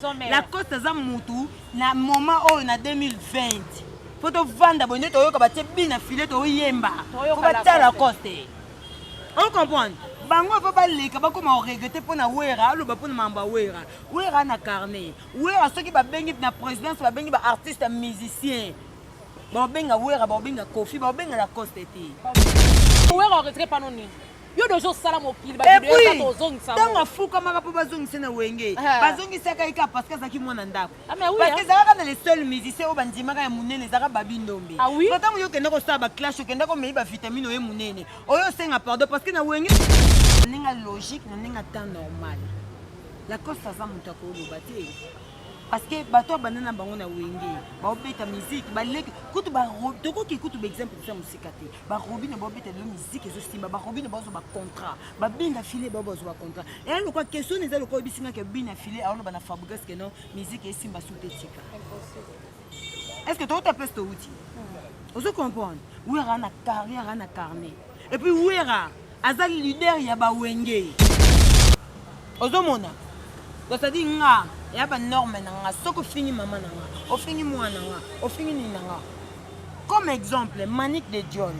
La Coste aza mutu na moment oyo na 2020. Faut to vanda bonne to yoka batie bina filet to yemba. Faut batala la Coste. On comprend. Bango fa ba leka ba koma regretter pona wera alo ba pona mamba wera. Wera na carnet. Wera soki ba bengi na présidence ba bengi ba artiste musicien. Ba benga wera ba benga Kofi ba benga la Coste ti. Wera regretter panoni. Yo dojo sala mokili ba de to zongi sa. Tanga fuka maka po bazongi sena wenge. Bazongi saka ika parce que zaki mwana ndako. Parce que zaka na les seuls musiciens au bandimaka ya munene zaka babi ndombe. Pourtant yo kenda ko sa ba clash kenda ko mei ba vitamine oyo munene. Oyo senga pardon parce que na wenge ninga logique na ninga temps normal. La cause ça muta ko lo bati. Parce que bato banana bango na wenge ba obeta musique ba leki kutu ba toko ki kutu ba exemple ça musika te ba robine ba obeta de musique ezo simba ba robine ba zo ba contrat ba binga filet ba zo ba contrat et le quoi question les le quoi bisinga ke bina filet alors ba na fabriquer que non musique e simba sous tika est-ce que toi tu appelles ce outil ozo comprendre oui na carrière na carnet et puis wera azali leader ya ba wenge ozo mona c'est-à-dire nga ya ba norme nanga soko fini maman nanga o fini mwana nanga o fini ni nanga comme exemple Manic de John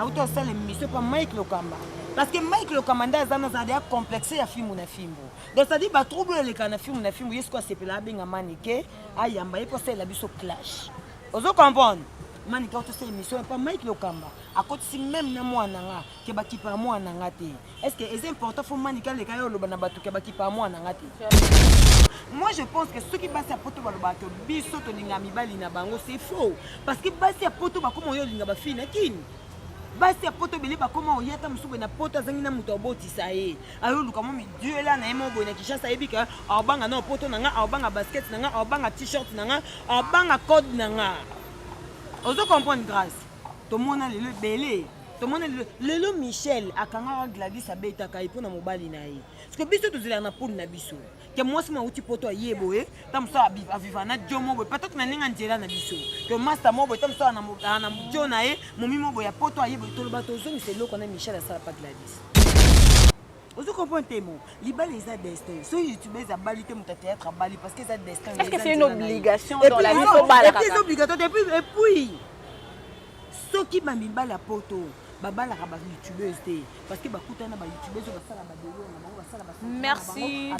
auto ça le mission pas Mike Lokamba parce que Mike Lokamba nda zana za dia complexé ya film na fimbo donc ça dit ba trouble le kana film na fimbo yesko sepela benga Manic ayamba e poser la biso clash ozo comprendre Manic auto ça émission pas Mike Lokamba à côté si même na mwana nanga ke ba kipa mwana nanga te est-ce que c'est important faut Manic le kayo lo bana batu ke ba kipa mwana nanga te. Moi je pense que ceux qui passent à poto balobato biso to linga mibali na bango c'est faux parce que basi à poto ba comment yo linga ba fina kin basi à poto bele ba comment oyata musube na poto zangi na muto boti sae ayo luka mo mi dieu là na emo boy na kishasa ebika abanga na poto nanga abanga basket nanga abanga t-shirt nanga abanga code nanga ozo comprendre grâce to mona le belé to mona le Michel akanga Gladys abeta kai pona mobali na ye parce que biso to zela na pole na biso que moi c'est ma outil poto yebo tam so aviva na jomo boy peut-être na ninga njela na biso que master mo boy tam so na jona momi mo boy ya poto yebo to bato zongi c'est loko na Michel asala pas Gladys ozo comprendre temo libali les a destin so youtubeurs a bali te muta théâtre a bali parce que ça destin est-ce que c'est une obligation dans la vie faut bala et puis c'est obligatoire et puis ceux qui m'a mis bala poto babala ka ba youtubeuse te parce que bakuta na ba youtubeuse basala ba delo na bango basala ba. Merci.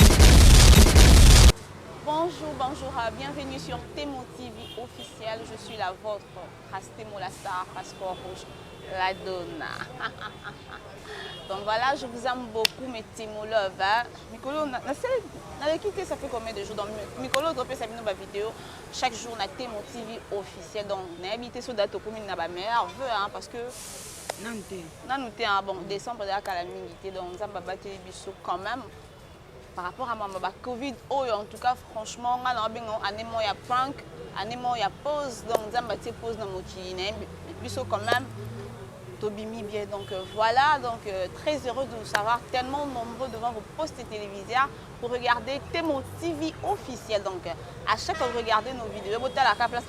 Bonjour, bienvenue sur Temo TV officiel. Je suis la vôtre, Rastemo la star, passeport rouge, la donna. Donc voilà, je vous aime beaucoup, mes Temo Love. Mikolo, quitté ça fait combien de jours? Donc Mikolo, dropé sa vidéo chaque jour na Temo TV officiel. Donc on a habité sur date au commune na ba meilleur vœu parce que non, bon, décembre de la calamité, donc ça va battre les bisous quand même. Par rapport à ma Covid, oh, en tout cas, franchement, on a année il y a prank, année il y a pause, donc ça va battre pause dans mon chine, bisous quand même. Tobimi bien, donc voilà, donc très heureux de vous savoir, tellement nombreux devant vos postes télévisés pour regarder Temo TV officiel. Donc à chaque fois que vous regardez nos vidéos, vous avez la place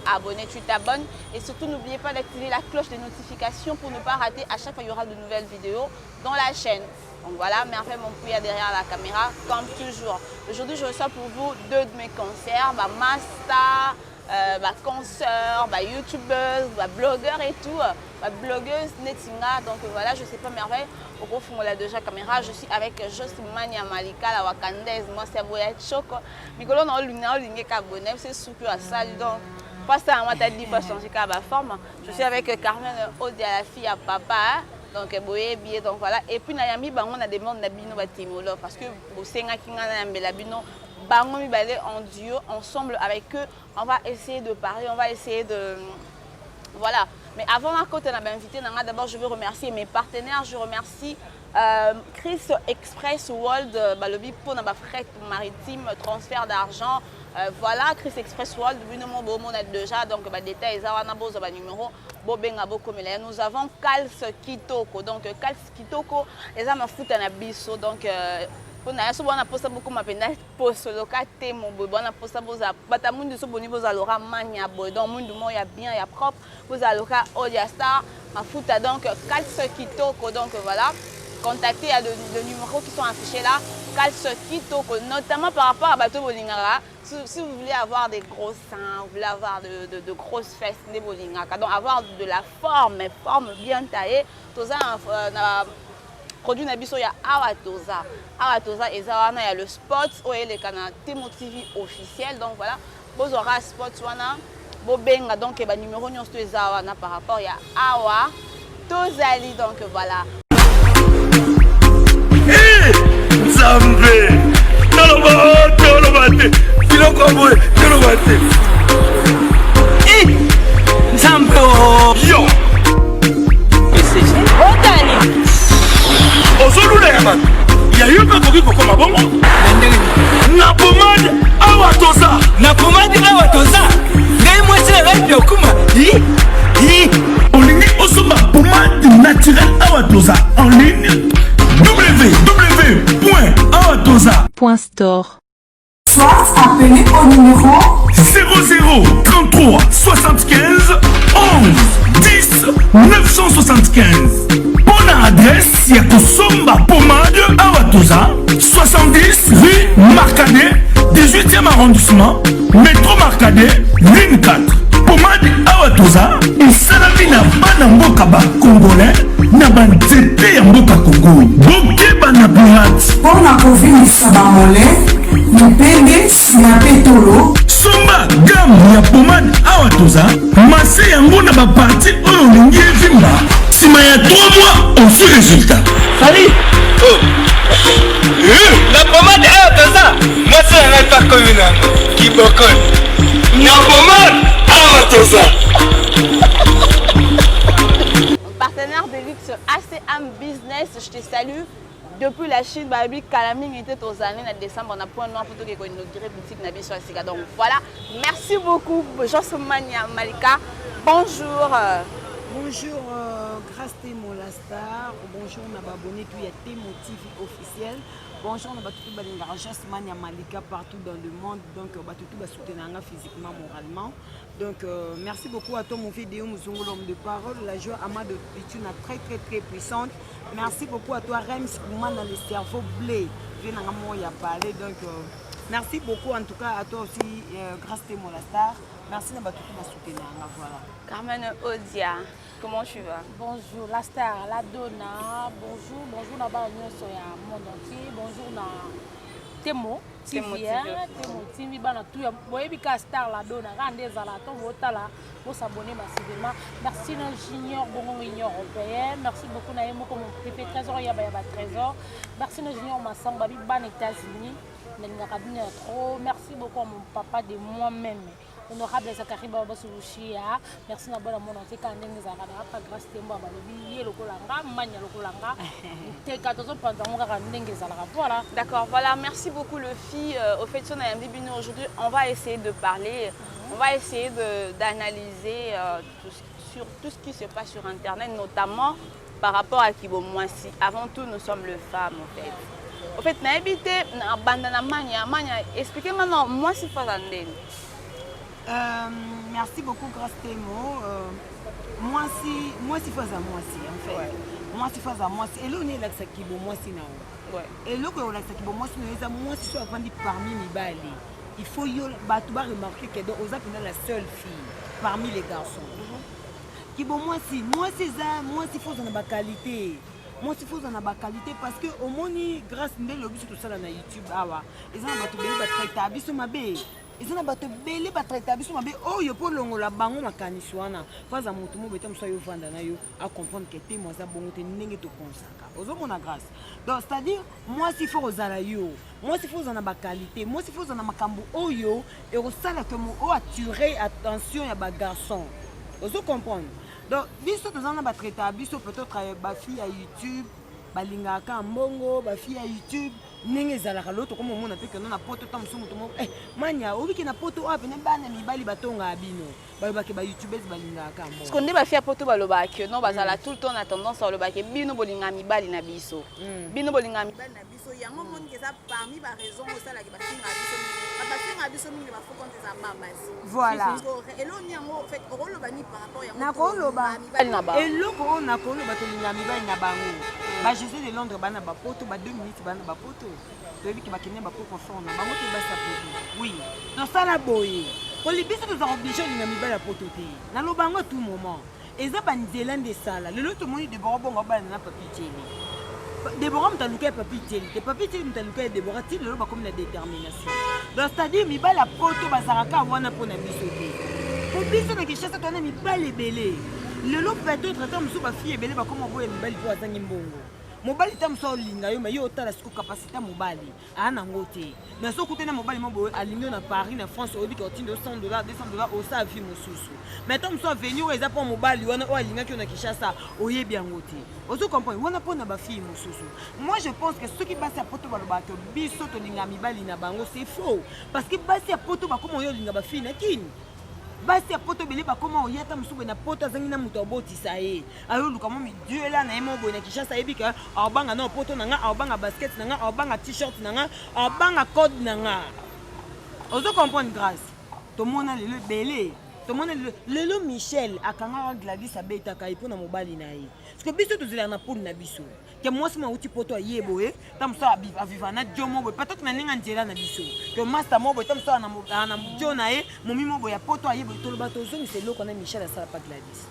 abonner, tu t'abonnes et surtout n'oubliez pas d'activer la cloche de notification pour ne pas rater. À chaque fois il y aura de nouvelles vidéos dans la chaîne. Donc voilà, Merveille Mompouya derrière la caméra comme toujours. Aujourd'hui je reçois pour vous deux de mes concerts, Master, consoeur, youtubeuse, blogueur et tout, blogueuse Netinga. Donc voilà, je sais pas Merveille, au gros fond là déjà caméra, je suis avec Josimania Malika la Wakandaise, moi c'est Boya Choco. Mikolo na olinge kabone, c'est soupe à ça donc pas ça moi t'as dit pas changer ka forme. Je suis avec Carmen Odia la fille à papa. Donc boye bien donc voilà et puis na yami bango na demande na bino ba Timolo parce que bosenga kinga na mbela bino bango mi balé en duo ensemble avec eux, on va essayer de parler, on va essayer de voilà. Mais avant ma côté on a invité d'abord je veux remercier mes partenaires, je remercie Chris Express World balobi pour na fret maritime transfert d'argent. Voilà, Chris Express World, on a déjà donc détails, numéro, nous avons Kals Kitoko, donc Kals Kitoko, les hommes foutent un abisso, donc on a posté beaucoup ma peine post local Temo boy, on a posté batamundi so boni vous alora mania boy, donc mundu mo ya bien ya propre, vous alora Odia Star, ma fout donc Kals Kitoko, donc voilà, contactez, il y a de numéros qui sont affichés là. calce kitoko, notamment par rapport à Bato Bolingara. Si vous voulez avoir des gros seins, vous voulez avoir de grosses fesses, donc avoir de la forme bien taillée, tout ça, produit nabiso ya Awatosa. Awatosa et Zawana, il y a le spot, où il y a le Temo TV officiel. Donc voilà, vous aurez un spot, vous benga donc le numéro de Zawana par rapport à Awa Tozali. Donc voilà. Zambé, Zambé, yo. Il y a eu un peu de comme bon. Na pomade Awatosa. Na pomade Awatosa. Moi c'est la vie comme on ligne Osoba pomade naturelle Awatosa en ligne www.awatosa.store. Soit appelé au numéro 00 33 75 11 10 975. Bonne adresse, il y a Kosomba Pomade Awatosa, 70 rue Marcadet, 18e arrondissement, métro Marcadet, ligne 4. Pomade Awatosa, et salami na banamboka ba congolais, na banzete ya mboka Congo. Boke bana pirate. Pour la COVID Sabamole, Mupende Sinapetolo. Somba gamme ya pomade Awatosa, masse yango na ba parti oyo lingi vimba. Sima ya 3 mois, on suit résultat. Salut. La pomade Awatosa, moi c'est un pas communal qui bocole. La pomade Awatosa. Partenaire de luxe ACM Business, je te salue. Depuis la Chine, Babi Kalaming était aux années en décembre, on a point noir pour que nous inauguré boutique Nabi sur Siga. Donc voilà, merci beaucoup, Josemania Malika. Bonjour. Bonjour, grâce Temo la star. Bonjour, on a abonné tout, il y a Temo TV officiel. Bonjour, on a tout Balingara Josemania Malika partout dans le monde. Donc, on va tout soutenir physiquement, moralement. Donc, merci beaucoup à toi, mon vidéo, Mouzongo, l'homme de parole. La joie Ama de Pituna très puissante. Merci beaucoup à toi, Rems, dans le cerveau blé. Je n'ai pas parlé. Donc, merci beaucoup en tout cas à toi aussi, grâce Temo la star. Merci d'avoir tout soutenir. Voilà. Carmen Odia, comment tu vas? Bonjour, la star, la donna. Bonjour, bonjour, la barre sur le monde entier. Bonjour, na Temo TV, Temo TV, bana tout. Boyebi ka star la donna. Randez à la tombe au tala. Pour s'abonner massivement. Merci na Junior, bon Union européenne. Merci beaucoup na Emo comme préfet trésor, il y a trésor. Merci na Junior Massang, babi ban États-Unis. Merci beaucoup à mon papa de moi-même. Honorable Zakari Baba Souchia, merci à bon monde entier quand nous avons pas grâce Temba Balobi, le Kolanga, Mania le Kolanga, T14 pendant voilà. D'accord, voilà, merci beaucoup le filles. Au fait, on a un début aujourd'hui, on va essayer de parler, on va essayer d'analyser sur tout ce qui se passe sur Internet, notamment par rapport à Kibo Mwasi. Avant tout, nous sommes les femmes en fait. Au fait, on a habité dans Bandana Mania, expliquez-moi maintenant, moi c'est pas merci beaucoup, grâce Temo. Moi si fais à moi si en fait. Moi si fais à moi si. Et là on est là que ça qui bon moi si non. Et là on est là que ça qui bon moi si non. Moi si soit vendu parmi les balles. Il faut y remarquer que dans Oza est la seule fille parmi les garçons. Qui bon moi si ça moi si faut dans la qualité. Moi si faut dans la qualité parce que au moins grâce à l'objet tout ça là na YouTube awa. Ils ont battu belle battre tabiso mabe. Ils ont battu belle battre tabiso mabe. Oh yo pour longola bango makanishi wana. Faza mutu mo beta mso yo vanda na yo à comprendre que t'es moi ça bon te ndenge to konsaka. Ozo mona grâce. Donc c'est-à-dire moi si faut ozala yo. Moi si faut dans la qualité. Moi si faut dans makambo oyo et osala que mo attirer attention ya ba garçon. Ozo comprendre. Donc, biso tozana ba traiter biso peut-être ba fille à YouTube, ba lingaka mbongo, ba fille à YouTube, ndenge ezalaka l'autre comme on a pe que non na poto tam so mutu mo manya obiki na poto ape ne bana mibali batonga abino. Ba ke ba YouTubers ba lingaka mbongo. Parce qu'on dit ba fille à poto ba loba que non bazala tout le temps na tendance à loba que bino bolinga mibali na biso. Bino bolinga mibali na biso yango mon que ça parmi ba raison au sala que ba fille na biso. Ba fille na biso mingi ba faut compter ça mama. Voilà. Et là on y en fait roloba ni par rapport ya na koloba. Et loko na koloba to linga mibali na bango. Jésus de Londres bana ba poto ba 2 minutes bana ba poto toyebi ki bakende ba poko fona bango te basa poto oui dans ça la boye pour les biso nous avons obligé de mibala poto te na lo bango tout moment eza ba nzela de sala le lot moni de bongo ba na papi teli Déborah mtaluka papi teli te papi teli mtaluka Déborah ti le ba comme la détermination donc c'est-à-dire mibala poto bazaraka wana pona biso te pour biso na kishasa tona mibala ebele le lot peut-être tant musu ba fille ebele ba comme boye mibali po atangi mbongo mobali ta musu olinga yo mais yo otala siko capacité mobali ana ngote mais so kutena mobali mobo alingo na Paris na France obi ko tindo $100 $200 au sa vie mosusu mais tant musu venir eza pour mobali wana o alinga ki na Kishasa oyebi ngote ozo comprendre wana po na ba fille mosusu moi je pense que ceux qui passent à poto balobato biso to linga mibali na bango c'est faux parce que passer à poto ba comme yo linga ba fille na kini basi ya poto bele ba koma oyata musubu na poto azangi na muto abotisa ye ayo luka mo mi dieu la na yemo boy na Kishasa ebika abanga na poto nanga abanga basket nanga abanga t-shirt nanga abanga code nanga ozo comprendre grâce to mona le belé to mona le Michel akanga Gladys abeta kai pona mobali na ye parce que biso to zela na pole na biso que moi c'est mon outil poto yebo tam so aviva na jomo boy peut-être na ninga njela na biso que master mo boy tam so na jona e momi mo boy ya poto yebo to ba to zo ni c'est loko na Michel ça pas Gladys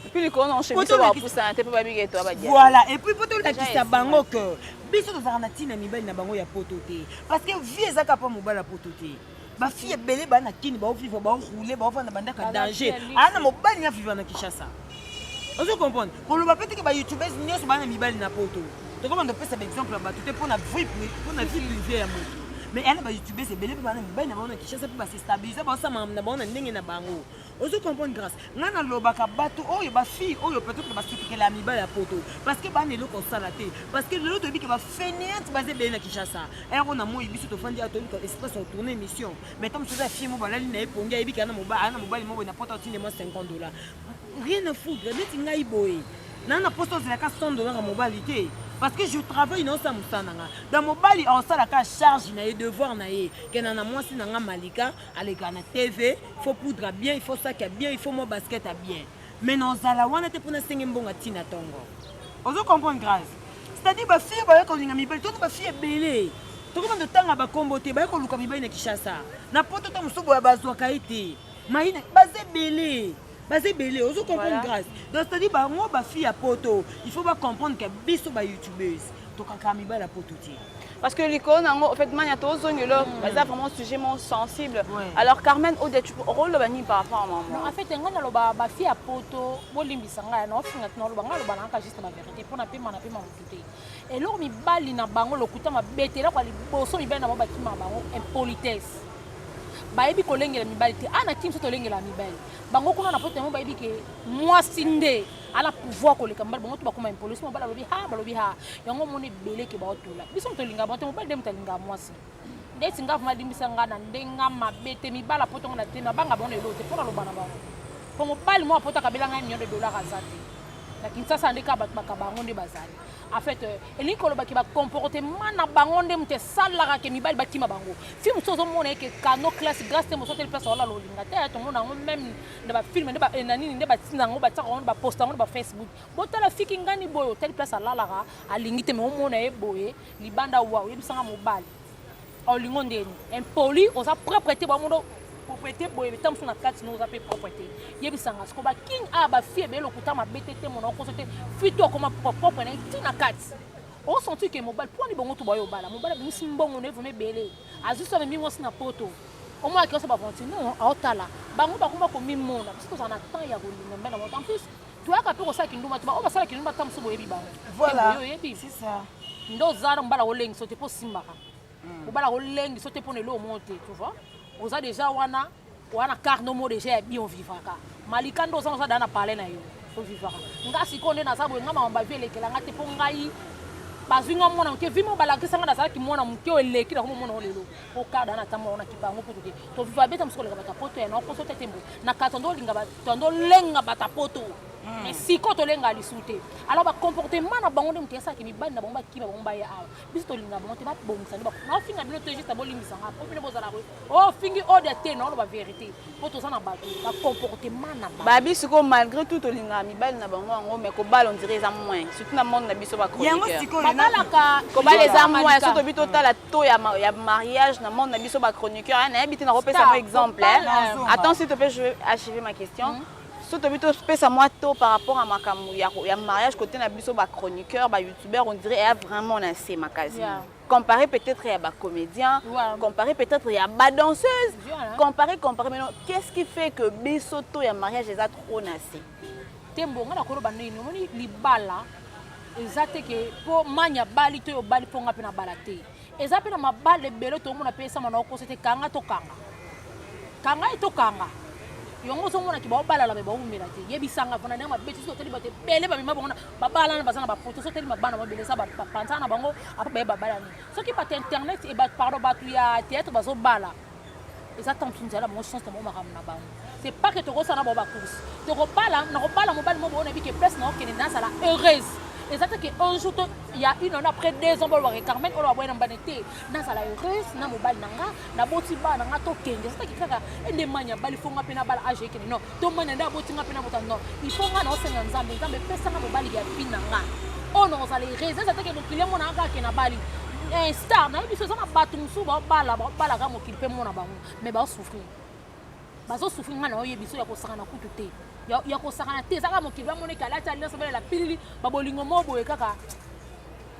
et puis les colons chez biso ba poussa te pas bien toi ba dia voilà et puis poto la kisa bango que biso to zana tina mibali na bango ya poto te parce que vie ezaka pa mobala poto te ba fille belé ba na kini ba vivre ba rouler ba vendre banda ka danger ana mobali na vivre na Kishasa. Vous comprenez? Pour le peut-être que les youtubeurs n'y sont pas mibali na poto. Donc comment on peut faire exemple là-bas tout est pour la vie privée à moi. Mais elle va youtubeur c'est belé pas mibali na bango Kishasa pour se stabiliser ba ça na bango ndenge na bango. Vous comprenez grâce. Ngana lobaka bato oyo ba fille oyo peut-être ba sukike la mibali à poto parce que ba nelo ko salaté parce que le lot bi que ba fainéante basé belé na Kishasa. Et on a moi biso to fandi atoli ko espace au tourner mission. Mais comme ça fille mo balali na eponga ebi kana mobali mo na poto tine mo $50. Rien à foutre, net ngai boy. Nana posto zelaka $100 à mobalité parce que je travaille non ça musananga. Dans mobali on ça la charge na devoir na ye. Que nana moi si nanga malika aleka na TV, faut poudre bien, il faut sac bien, il faut mon basket à bien. Mais non ça la wana te pona sengi mbonga tina tongo. Ozo comprendre grâce. C'est-à-dire ba fille ba ko linga mibali, to ba fille belé. To comment de tanga ba kombote ba ko luka mibali na Kishasa. Na poto to musubo ya bazwa kaite. Maïna bazé belé. Basé belé, vous comprenez grâce. Donc c'est-à-dire bah moi ba fille à poto, il faut pas comprendre que biso ba youtubeuse. Donc quand kamiba la poto ti. Parce que l'icône en fait mania to zone là, c'est vraiment un sujet sensible. Alors Carmen au tu rôle le bani par rapport à maman. En fait ngana lo ba fille à poto, bolimbisanga na ofinga na lo banga lo bana ka juste la vérité pour na pema tout. Et lors mi bali na bango lokuta ma betela kwa liboso mi bana ba kima bango impolitesse. Baebi kolengela mibali te ana kim so tolengela mibali bango kuna na poto mo baebi ke moi sinde ala pouvoir koleka mibali bango to bakoma impolice mo bala lobi ha yango moni belé ke ba otola biso tolinga ba to mo bali dem talinga moi si ndeti ngafu madimbisa ngana ndenga mabete mibala poto ngona te na banga bono elote pona lo bana bango po mo bali mo poto kabela nga $1 azate lakini sasa ndeka bango nde bazali en fait eli kolo ba ki ba comportement na bango nde mte salara ke mibali bakima bango film sozo mona ke kano classe grâce te mo sotel place wala lo linga te to mona même nde ba film nde ba enani nde ba tinga ngo ba tsaka ngo ba posta ngo ba Facebook botala fiki ngani boyo tel place alara alingi te mo mona e boye libanda wa yebisanga mobali olingo ndeni impoli oza propriété ba mondo propriété boye tam sona kati no za pe propriété yebisanga sko ba king aba fie be lokuta ma BTT mon consulter fito comme propre na tina kati on senti que mobile pour ni bongo to boyo bala mobile bi simbongo ne vome belé azuso be mi mo sina poto o mo akio so ba fonti non aotala bango ba kuma ko mi mona parce que ça na temps ya golinga mbena en plus tu as kapeko sa kinduma to ba o ba sala kinduma tam so boyebi bango voilà c'est ça ndo zara mbala olengi so te po simbaka mbala olengi so te po ne lo monter tu vois on a déjà wana carno mo déjà bien vivaka malika ndo ça dana parler na yo o vivaka ngasi konde na sabo ngama mba vele kela ngate po ngai bazinga mona ke vimo balakisa ngana sala ki mona mke eleki na ko mona olelo o kada na tamo na kipango putuke to viva beta mskola bata poto ya na ko sote tembo na katondo linga batondo lenga bata poto mais si quand on lenga lisouté alors ba comportement na bango dem tesa ki mibali na bango ba kiba bango ba ya awa biso to linga bango te ba bongisa ba na finga bino te juste ba limbisa nga po bino bozala ko oh fingi o de te non ba vérité po to ça na ba comportement na ba biso ko malgré tout to linga mibali na bango ngo mais ko bal on dirait ça moins surtout na monde na biso ba chroniqueur ko bal les armes moins surtout bito tala to ya mariage na monde na biso ba chroniqueur na habité na repesa par exemple attends s'il te plaît je vais achever ma question. Surtout à moi par rapport à ma mariage côté na biso ba chroniqueur ba youtubeur on dirait vraiment assez makasi comparé peut-être à ba comédien comparé peut-être à ba danseuse comparé mais qu'est-ce qui fait que biso to ya mariage les a trop nassé tembo ngana ko ba nini moni libala ezate ke po manya bali to yo bali po ngapi na balate ezape na mabale belo to mona pesa mana ko c'était kanga to kanga ito kanga yongo so mona ki ba bala la be ba umela te yebisanga fona na mabeti so teli bate bele ba mima bona ba bala na bazana ba photo so teli mabana ba bele sa ba panza na bango apa ba bala ni so ki pa internet e ba pardon ba tu ya théâtre ba so bala exactement pinzala mo chance mo makam na bango c'est pas que to ko sana ba course to ko bala na ko bala mobile mo bona bi ke place na okene na sala heureuse exactement que un jour il y a une on après 2 ans ba Carmen on va boire na banete na sala heureuse na mobile nanga na boti ba nanga to kenge c'est que kaka ende manya bali fonga pena bala age que non to manya nda boti nga pena bota non il faut nga na osenga nzambe pesa nga mobile ya pinanga on on sala heureuse c'est que mon client mon anga ke na bali un star na biso ça na batu musu ba bala ka mo kilpe mona bango mais ba souffrir bazo souffrir nga na oye biso ya ko saka na kutu te ya ko saka na te saka mo kilpe mona kala ta lesa bela la pilili ba bolingo mo boye kaka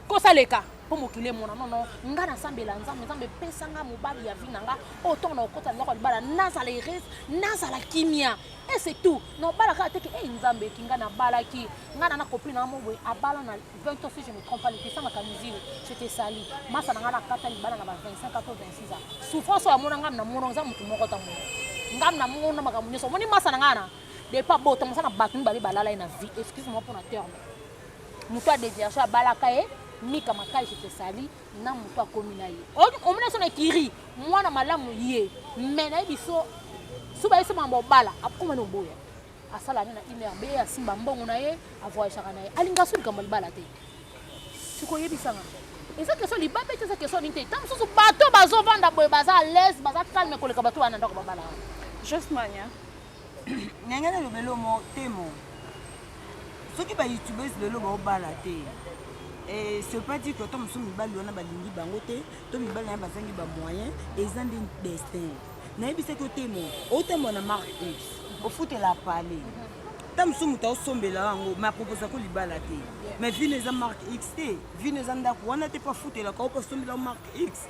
ko saleka po mo kilpe mona non nga na sambela nzambe pesa nga mobali ya vinanga autant na okota na ko libala nazala iris nazala kimia et c'est tout non bala ka te ke nzambe kinga na bala ki nga na copine na mo boye abala na 20 ans si je me trompe pas le pesa ma camisine c'était sali masa na nga na kata libala na ba 25 ans 26 ans souffrance ya mona nga na mona nza mutu moko ta mo ngam na mona makamunyo so moni masa na nga na de pas bota masa na batu bali balala ina vie excuse-moi pour la terme mutu a déviation abala ka e mika makai c'était sali na mutu a komina ye o mona so na kiri mwana malamu ye mena biso suba ese mambo bala akoma no boya asala na ine ambe ya simba mbongo na ye avoyage kana ye alinga suli kamba bala te siko yebisanga eza question libabe te eza question ninte tam so bato bazo vanda boye baza l'aise baza calme koleka bato wana ndako babala juste mania ngengana lo belo mo temo soki ba youtubers lelo ba bala te et c'est pas dire que to musu mibali wana balingi bango te to mibali na bazangi ba moyen eza ndi destin na yebise ko temo otemo na marque X au foot la parler tam sumu ta osombela wango ma proposer ko libala te mais vine za marque X te vine za ndako wana te pas foot la ko pas sombela marque X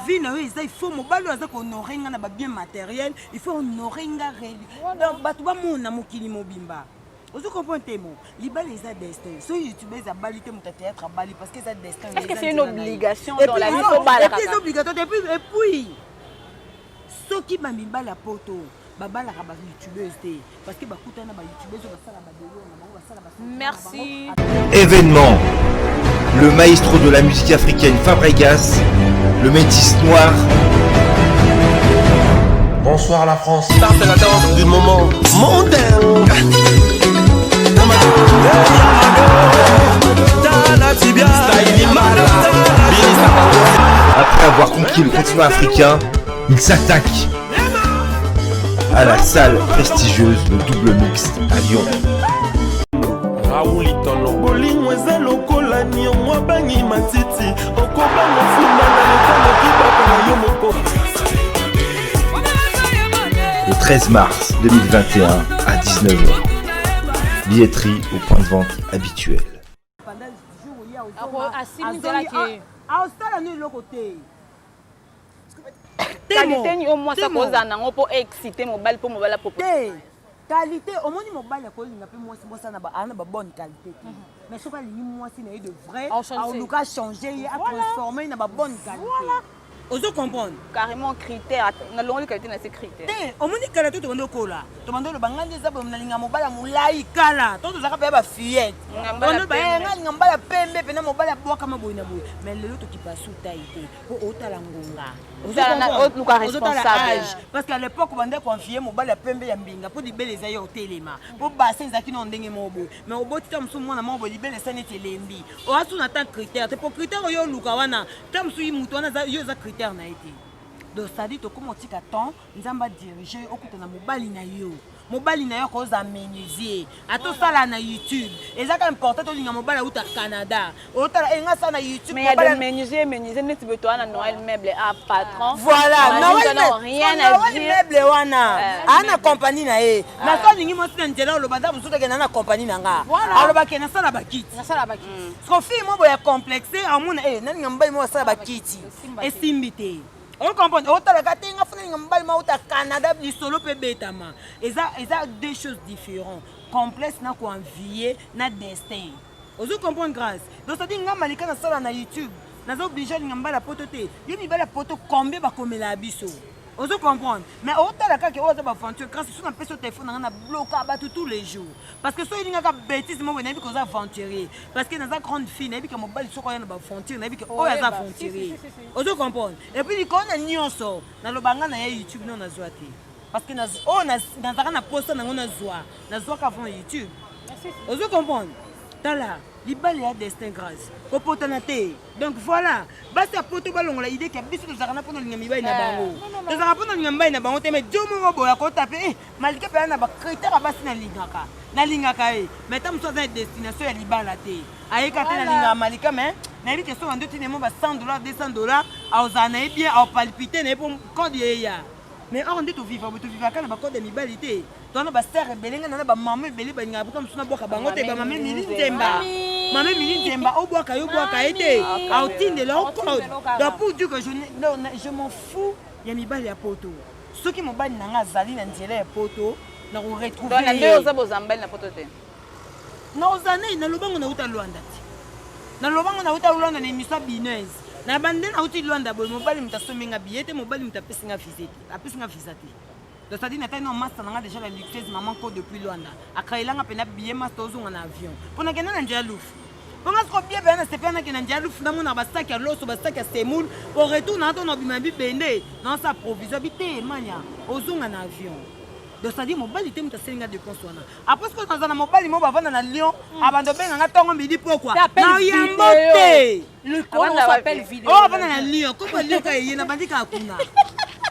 vine oui ça il faut mobali aza ko honorer nga na ba bien matériel il faut honorer nga réel donc batu ba mona mokili mobimba vous comprenez mon libala les a destin so youtubers a bali te muta théâtre a bali parce que ça destin est-ce que c'est une obligation dans la vie faut bala c'est obligatoire et puis soki ba mibala poto babala ka ba youtubeuse te parce que bakuta na ba youtubeuse ba sala ba delo na bango ba sala ba merci événement le maestro de la musique africaine Fabregas le métis noir. Bonsoir la France. Ça c'est la danse du moment mondain. Après avoir conquis le continent africain, il s'attaque à la salle prestigieuse de Double Mixte à Lyon. Le 13 mars 2021 à 19h. Billetterie au point de vente habituel. Qualité ni au moins ça cause nango pour exciter mobile pour mobile pour qualité au moins mobile ya kolinga pe moi ça na ba bonne qualité mais soka li moi si na de vrai au luka changer et transformer na ba bonne qualité Ozo comprendre carrément critère na longo qualité na ces critères omoni kala to bando kola to bando le bangandi za bo mnalinga mobala mulai kala to to zaka ba fillette bando ba nga mbala pembe pena mobala boka maboina boy mais lelo to ki pasu taité po otala ngonga ozo na responsable parce qu'à l'époque bande confier mobala pembe ya mbinga po libele za yo telema po bassin za kino ndenge mobo mais oboti tam su mwana mobo libele sa neti lembi o asu na tant critère te po critère yo luka wana tam su mutu wana za yo za na été donc ça dit to comment tika temps nzamba diriger okuta na mobali na yo ko za menuisier ato sala na YouTube ezaka important to linga mobali uta Canada otala enga sana na YouTube mais il y a des menuisier net beto na Noël meuble à patron voilà rien à dire meuble wana ana compagnie na ye na so lingi mo sina njela lo banda busuta ke na compagnie na nga aloba ke na sala bakiti so fille mo boya complexé amuna nani ngamba mo sala bakiti esimbite on comprend otala katenga funa ngamba ma uta Canada du solo pe betama eza deux choses différentes complexe na ko envier na destin ozo comprendre grâce donc ça dit ngamba lika na sala na YouTube nazo obligé ngamba la poto te yo mi bala poto combien ba komela biso ozo comprendre mais otala kaka ozo ba aventure grâce sur na peso téléphone na bloquer ba tous les jours parce que so ilinga ka bêtise mo na bi ko za aventurier parce que na za grande fille na bi ka mobali so ko ya na ba aventure na bi ka o ya za aventurier ozo comprendre et puis ko na nyonso na lobanga na ya YouTube non na zoati parce que na za na poster na ngona zwa ka fond YouTube ozo comprendre tala libali ya destin grâce ko potana te donc voilà basi a poto balongola idée que biso tozaka pona linga mibai na bango tozaka pona linga mibai na bango te mais jomo ngo boya ko taper malika pe na ba critère basi na lingaka mais tam so za destination ya libala te ayeka te na linga malika mais na bi question ando tinemo ba $100 $200 aozana e bien au palpiter na pour code ya mais on dit to vivre kana ba code mibali te tona ba sere belenga na ba maman beli ba ngaba comme suna boka bango te ba maman mili nzemba o boka yo boka ete autinde lo code donc pour dire que je m'en fous ya mibali ya poto soki mobali nanga zali na nzela ya poto na ko retrouver donc na deux za bozambel na poto te na ozane na lobango na uta Luanda ti na lobango na uta Luanda na émission binaise na bande na uti Luanda boy mobali mutasomenga billet mobali mutapesinga visite apesinga visite donc ça dit nata no master nanga déjà la luxueuse maman ko depuis Luanda akailanga pena billet master ozonga na avion pona kena na njia lufu ponga ko bien bana c'est pas na kena njia lufu na mona ba sac ya loso ba sac ya semoule au retour na to no bimambi bende na sa provision bité mania ozonga na avion donc ça dit mobali te mutaselinga de consona après ce que dans na mobali mo ba vanda na Lyon abando benga nga tongo midi pourquoi na yambote le on s'appelle vidéo oh vanda na Lyon ko ba Lyon ka yena bandika kuna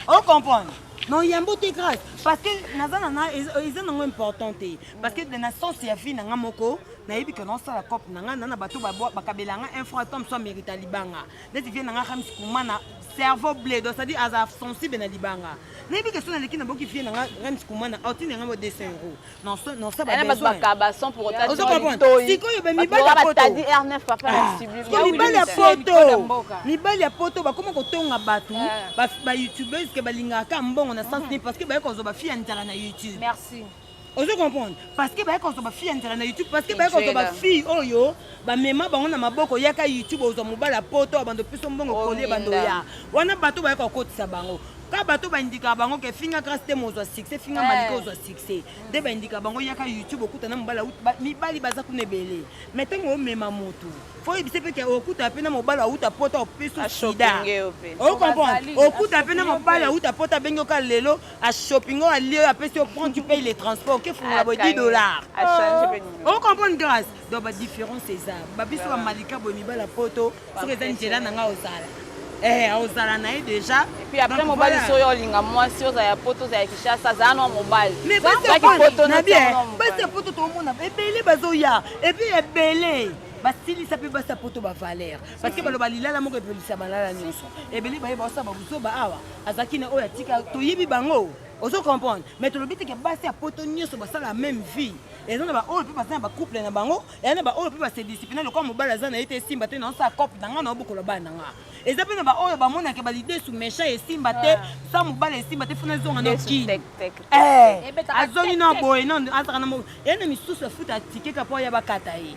on comprend non yambote grâce parce que nazana na ils ont important parce que de naissance ya fille na moko na yebi que non ça la cop na na bato ba bakabelanga info tom so mérite libanga neti vient na khams kumana cerveau blé donc ça dit as sensible na libanga na yebi que so na leki na boki fille na khams kumana outine nga mo 200 €. Non ça ba besoin ba 100 pour ta siko yo be mi bala poto ta dit R9 papa la sublime mi bala poto mi bala poto ba koma ko tonga batu ba youtubeurs ke balingaka mbongo na sens ni parce que ba ko zo ba fille ntala na YouTube merci ozo comprendre parce que ba ko zo ba fille ntala na YouTube parce que ba ko zo ba fille oyo ba mema bango na maboko yaka YouTube ozo mobala poto bando piso mbongo kolie bando ya wana bato ba ko kotisa bango ka bato ba indika bango ke finga grâce te mozo succès finga malika ozo succès de ba indika bango yaka YouTube okuta na mobala mibali baza kunebele metango mema moto faut ebise pe ke okuta pe na mobala uta poto piso sida o comprendre okuta pe na mobala uta poto bengo ka lelo a shopping o ali a pe prendre tu payes les transports que faut la $10 on comprend grâce donc ba différence c'est ça ba biso ba malika bo mibala poto so que ça njela na nga ozala ozala na déjà et puis après mobile soyo linga mwasi oza ya poto za Kinshasa za no mobile mais pas poto na bien pas poto to mona ebele bazoya et puis ebele basili ça peut basa poto ba valeur parce que baloba lilala moko epelisa balala nyonso ebele baye ba ba buzoba awa azaki na oya tika to yibi bango ozo comprendre mais to lobite ke basi ya poto nyonso basala la même vie et non ba o peut passer ba couple na bango et na ba o peut passer discipliner le comme mobile za na été simba te na sa cop na nga na boko loba na nga et ça peut ba o ba mona ke ba l'idée sous méchant et simba te sa mobile simba te fona zonga no ki azoni na boy non azana mo et na misusu futa ticket ka po ya ba kata yi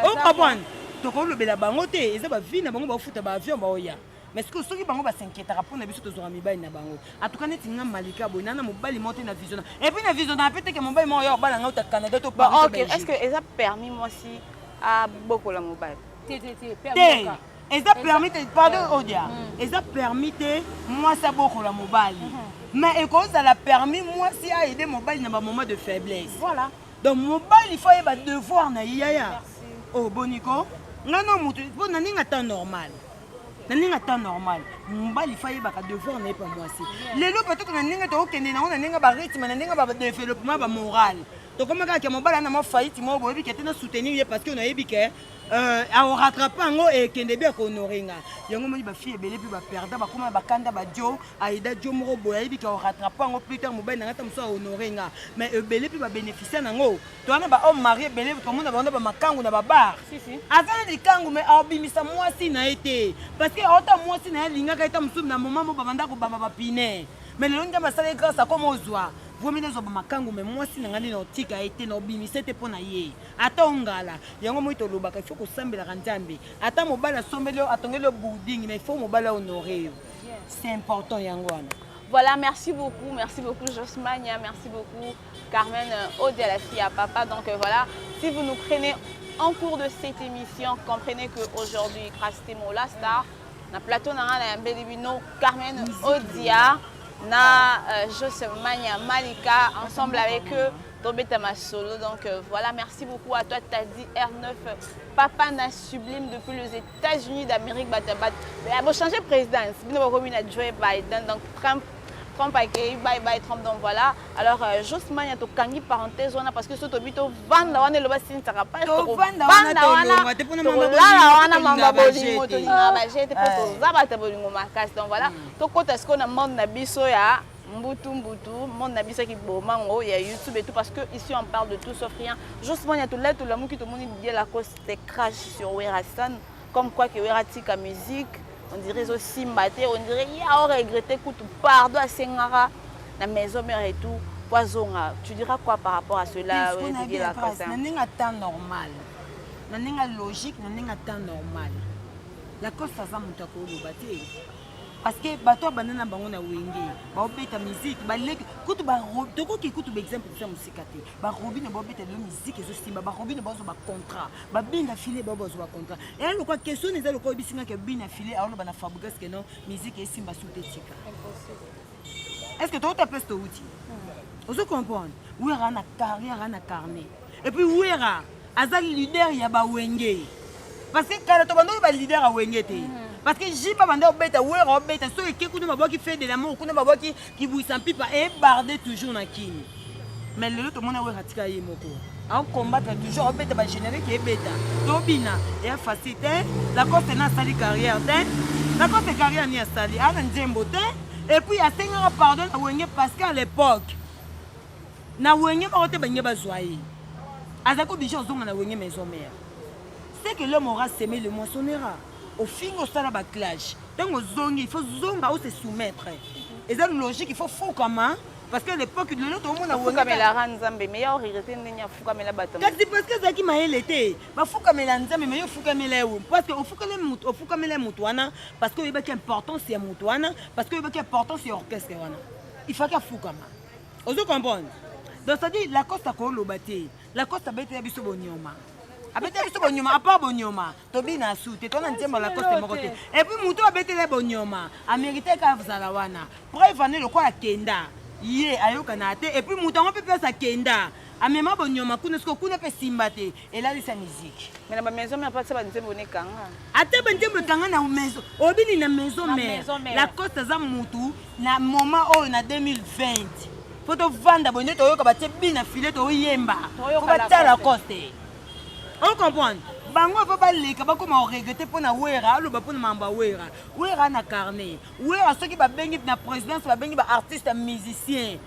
o comprendre to ko lobela bango te eza ba vie na bango ba futa ba avion ba oya mais ce que soki bango ba s'inquiétera pour na biso tozora mibali na bango en tout cas neti nga malika boy nana mobali moto na vision et puis na vision na peut-être que mobali mo yo bala nga au Canada to pas. OK, est-ce que ça permis moi si à beaucoup la mobile permis et ça permet pardon Odia et ça permet moi ça beaucoup la mobile mais et cause ça l'a permis moi si à aider mobile dans un moment de faiblesse voilà donc mobile il faut y avoir devoir na yaya oh boniko non mutu pour na ninga temps normal na temps normal mobile il faut y avoir devoir na pas moi si les lots peut-être na ninga to okende na ninga ba rythme na ninga ba développement ba moral donc comment ka mobile na ma faillite mo bobi que na soutenir parce que on a yebi que a rattraper ngo et kende bien ko noringa yango mo ba fille belé puis ba perdre ba kuma ba kanda ba jo aida jo mo boya yebi que rattraper ngo plus tard mobile na ngata mso honoringa mais belé puis ba bénéficier nango to na ba homme marié belé tout le monde ba makangu na ba bar si avant di kangu mais abimisa moi si na été parce que autant moi si na linga ka eta msum na moment mo ba banda ko ba pine mais le longa ba sala grâce à comme ozwa vous menez au makangu mais moi si ngani na tika été na bimisete pona ye ata ongala yango mo to lobaka il faut ko sambela kanzambe ata mobala sombelo atongelo bouding mais il faut mobala honorer c'est important yango wana. Voilà, merci beaucoup Josmania, merci beaucoup Carmen Ode à la fille à papa. Donc voilà, si vous nous prenez en cours de cette émission, comprenez que aujourd'hui Rastemo la star, na plateau na Belibino Carmen Odia na Josmania Malika ensemble avec eux Tobetama Solo. Donc voilà, merci beaucoup à toi Tadi R9 Papa na sublime depuis les États-Unis d'Amérique. Mais elle va changer de présidence. Nous avons remis à Joe Biden. Donc Trump a écrit bye Trump. Donc voilà. Alors justement il y a tout kangi parenthèse parce que ce tobito vanda wana le basi ne sera pas to vanda wana te pona mama bolingo to linga ba jete poto zabata bolingo makasi. Donc voilà to kota ce qu'on a monde na biso ya Mbutu, monde n'a qui il y a YouTube et tout parce que ici on parle de tout sauf rien. Justement, il y a tout là, tout le monde qui te montre bien la cause des crash sur Werasan, comme quoi que Weratika musique, on dirait aussi Mbaté, on dirait il y a regretté coup pardon à Sengara, la maison mère et tout, poisonga. Tu diras quoi par rapport à cela? On a bien la cause. N'en a temps normal, n'en a logique, n'en a temps normal. La cause ça ça monte à Kolobaté. Parce que bato banana bango na wenge ba obeta musique ba leki kutu ba toko ki kutu ba exemple ça musique ate ba robine ba obeta de musique ezo simba ba robine ba zo ba contrat ba binga filé ba zo ba contrat et le quoi question les le quoi bisinga ke bina filé alors ba na fabriquer que non musique e simba sous tika est-ce que toi tu appelles ce outil vous comprenez oui rana carrière rana carnet et puis oui ra azal leader ya ba wenge parce que quand to bando ba leader a wenge te parce que j'ai pas mandé au bête à ouer au bête ceux qui écoutent ma voix qui fait de l'amour qui ma voix qui vous s'empile pas et barder toujours na kini mais le tout le monde a oué ratika yemoko en combattre toujours au bête ba générer qui est bête tobina et facilité la cause na sali carrière la cause carrière ni sali ana nzembo et puis à 5 ans pardon à wenge parce qu'à l'époque na wenge ba ote banye bazwaye azako bijo zonga na wenge maison mère c'est que l'homme aura semé le moissonnera au fin au stade de clash. Donc il faut zonga ou se soumettre. Et c'est logique, il faut fou comment parce que l'époque de l'autre monde a fou comme la ranzambe meilleur regretter n'enya fou comme la bataille. C'est parce que ça qui m'a été. Ba fou comme la nzambe meilleur fou comme la parce que au fou comme la mutuana parce que il y a importance c'est mutuana parce que il y a importance c'est orchestre wana. Il faut qu'il fou comment. Vous comprenez? Donc ça dit la costa ko lobaté. La costa bête ya biso bonyoma. Abete biso bonyoma apa bonyoma tobina sute tona ntemba la coste mokote et puis muto abete le bonyoma amérité ka vzala wana preuve ane le quoi kenda ye ayoka na te et puis muto ngo pepe sa kenda amema bonyoma kuna sko kuna pe simbate et là sa musique mais la maison mais pas ça ba ntembo ne kanga ate ba ntembo kanga na maison obini na maison mère la coste za mutu na moment o na 2020 faut to vanda bonyo to yoka ba te bina filet to yemba faut ba la coste. On comprend. Bango va pas les kabako ma regretter pour na wera, le ba pour mamba wera. Wera na carnet. Wera ceux qui ba bengi na présidence, ba bengi ba artiste musicien.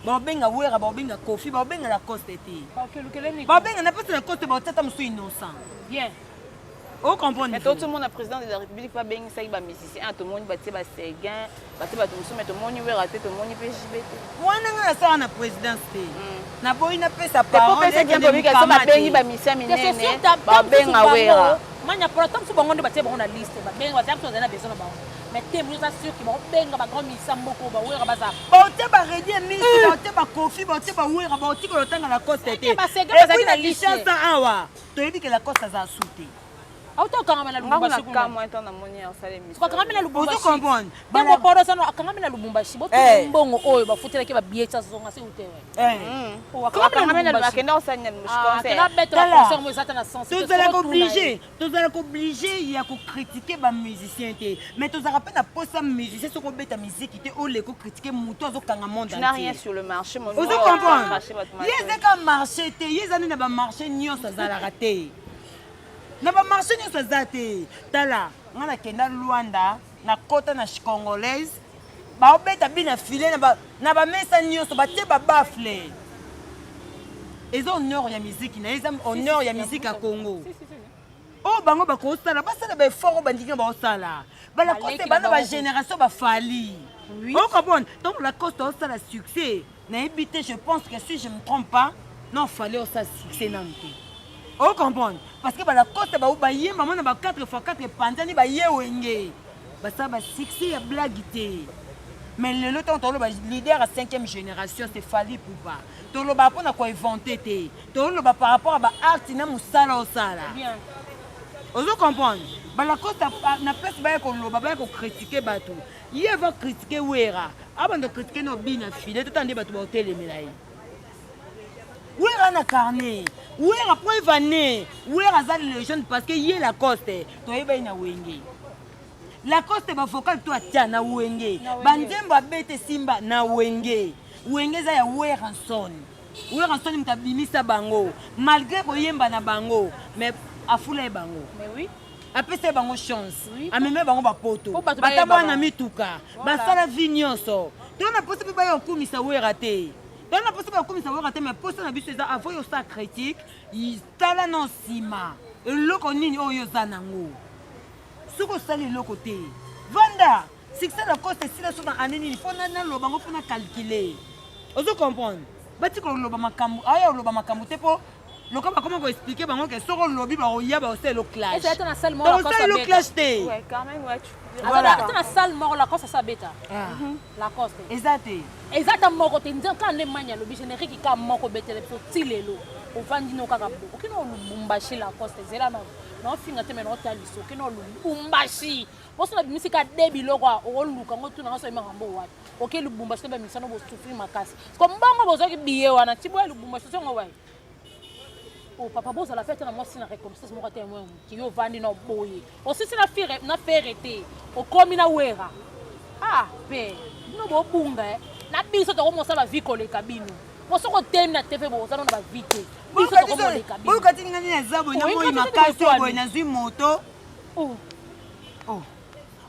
Ba benga wera, ba benga Kofi, ba benga la coste té. Ba benga na pas la coste ba tata mso innocent. Bien. On comprend. Mais tout le monde a président de la République pas bengi ça ba musicien, tout le monde ba té ba séguin, ba té ba tout mais tout le monde wera té tout le monde PJB. Moi na ça na présidence té. Na boy na pesa parole c'est bien pour lui que ça ba bengi ba misia minene ba benga wera manya protam su bango de batie bango na liste ba benga WhatsApp so na besoin ba mais t'es mieux sûr qu'ils vont bien ba grand misa mboko ba wera baza baote baredi emisi baote bakofi baote bawera baoti kolotanga la coste te epuis na kishasa awa toyebi ke la coste aza su te autokangamela Lubumbashi Lubumbashi comprendre bango poro sana akangamela Lubumbashi boto mbongo oyo bafutela ke ba bieta zonga se utewe akangamela Lubakenda osanya mushkonse na beto la concert mo ezata na sens tozala obligé ya ko critiquer ba musicien te mais tozala pe na posa musicien soko beta musique te ole ko critiquer muto azokanga monde entier. Tu n'as rien sur le marché mon. Vous comprenez? Yezeka marché te yezani na ba marché nyonso zala raté. Na ba marché nyonso zate tala ngana kenda Luanda na kota na congolaise ba obeta bina filet na ba mesa nyonso ba te ba bafle ezo honneur ya musique na eza honneur ya musique à Congo oh bango ba ko sala ba sala ba effort ba ndinga ba sala ba la côté bana ba génération ba fali oh comprendre donc la côté au sala succès na habité je pense que si je me trompe pas non fallait au ça succès nanti. Oh comprendre parce que la côte ba yemba mona ba 4x4 panzani ba yewenge ba ça ba succès ya blague té mais le temps to ba leader à 5e génération c'est Fally Ipupa to lo ba pona ko inventer té to lo ba par rapport à ba art na musala osala bien ozo comprendre ba la côte na place ba ko lo ba ko critiquer bato il va critiquer wera avant de critiquer no bina file tout ande bato ba hôtel emelai wera na carnet wera point vané wera za les jeunes parce que yé la coste to yeba ina wenge la coste ba vocal to atia na wenge banzembo abete simba na wenge wenge za ya wera son mtabimisa bango malgré ko yemba na bango mais afula bango mais oui apesa bango chance ameme bango ba poto bataba na mituka basala vignonso to na poste ba yo kumisa wera te. Dans la possibilité comme ça va rater mais poste na biso ça avoyo ça critique il tala non sima eloko nini oyo zanango soko sali eloko te vanda succès la coste si la so na aneni faut na lobango faut na calculer ozo comprendre bati ko loba makambu aya loba makambu te po loko ba comment ko expliquer bango que soko lobi ba oya ba c'est le clash et c'est na salle mort la coste le clash te ouais quand même ouais voilà c'est na salle mort la coste ça bêta la coste exactement côté ndio quand les mania le générique ka moko betele so tilelo ofandi no kaka bo okino Lubumbashi la coste zela na no finga te meno taliso okino Lubumbashi boso na musique debi lokwa oluka ngotu na so imanga mbo wapi oke Lubumbashi ba misano bo souffrir makasi comme bango bozo ki biye wana tibwa Lubumbashi so ngwa oh papa bozo la fête na moi si na reconnaissance mo kate moi ki yo vandi na boye aussi si na ferete o komi na wera ah pe no bo bunga na biso to mo sala vie koleka bino mo soko temi na TV bo zana na ba vite biso to mo koleka bino boyo kati ngani na zabo na mo makasi boyo na zwi moto oh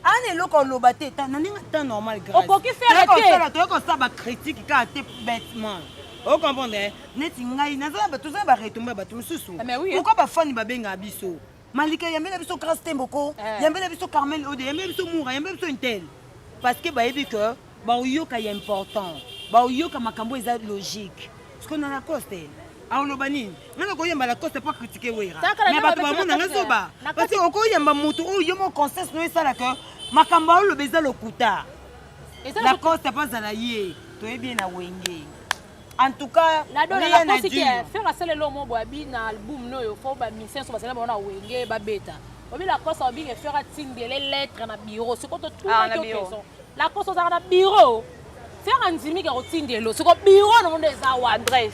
ane loko loba te ta naninga ta normal grâce okoki ferete to ko saba critique ka te bêtement o comprendre neti ngai nazala bato za ba retomba bato mususu pourquoi ba fani ba benga biso malika yambela biso grâce temboko yambela biso Carmel Ode yambela biso Moura yambela biso Intel parce que ba yebi que ba oyoka ya important ba oyoka makambo eza logique parce qu'on a la coste a olobani ngana ko yamba la coste pas critiquer wera mais bato ba mona ngazoba parce que oko yamba mutu o yomo conseil no esala que makambo olobeza lokuta la coste pas za la ye to yebi na wenge. En tout cas, la donne la musique faire la seule lomo boabi na album no yo fo ba mission so ba sala na wenge ba beta. Obi la cause obi ke faire tinde les lettres na bureau ce ko to tout na question. La cause ça na bureau. Faire un dimi ke rotinde lo ce ko bureau no ndeza wa adresse.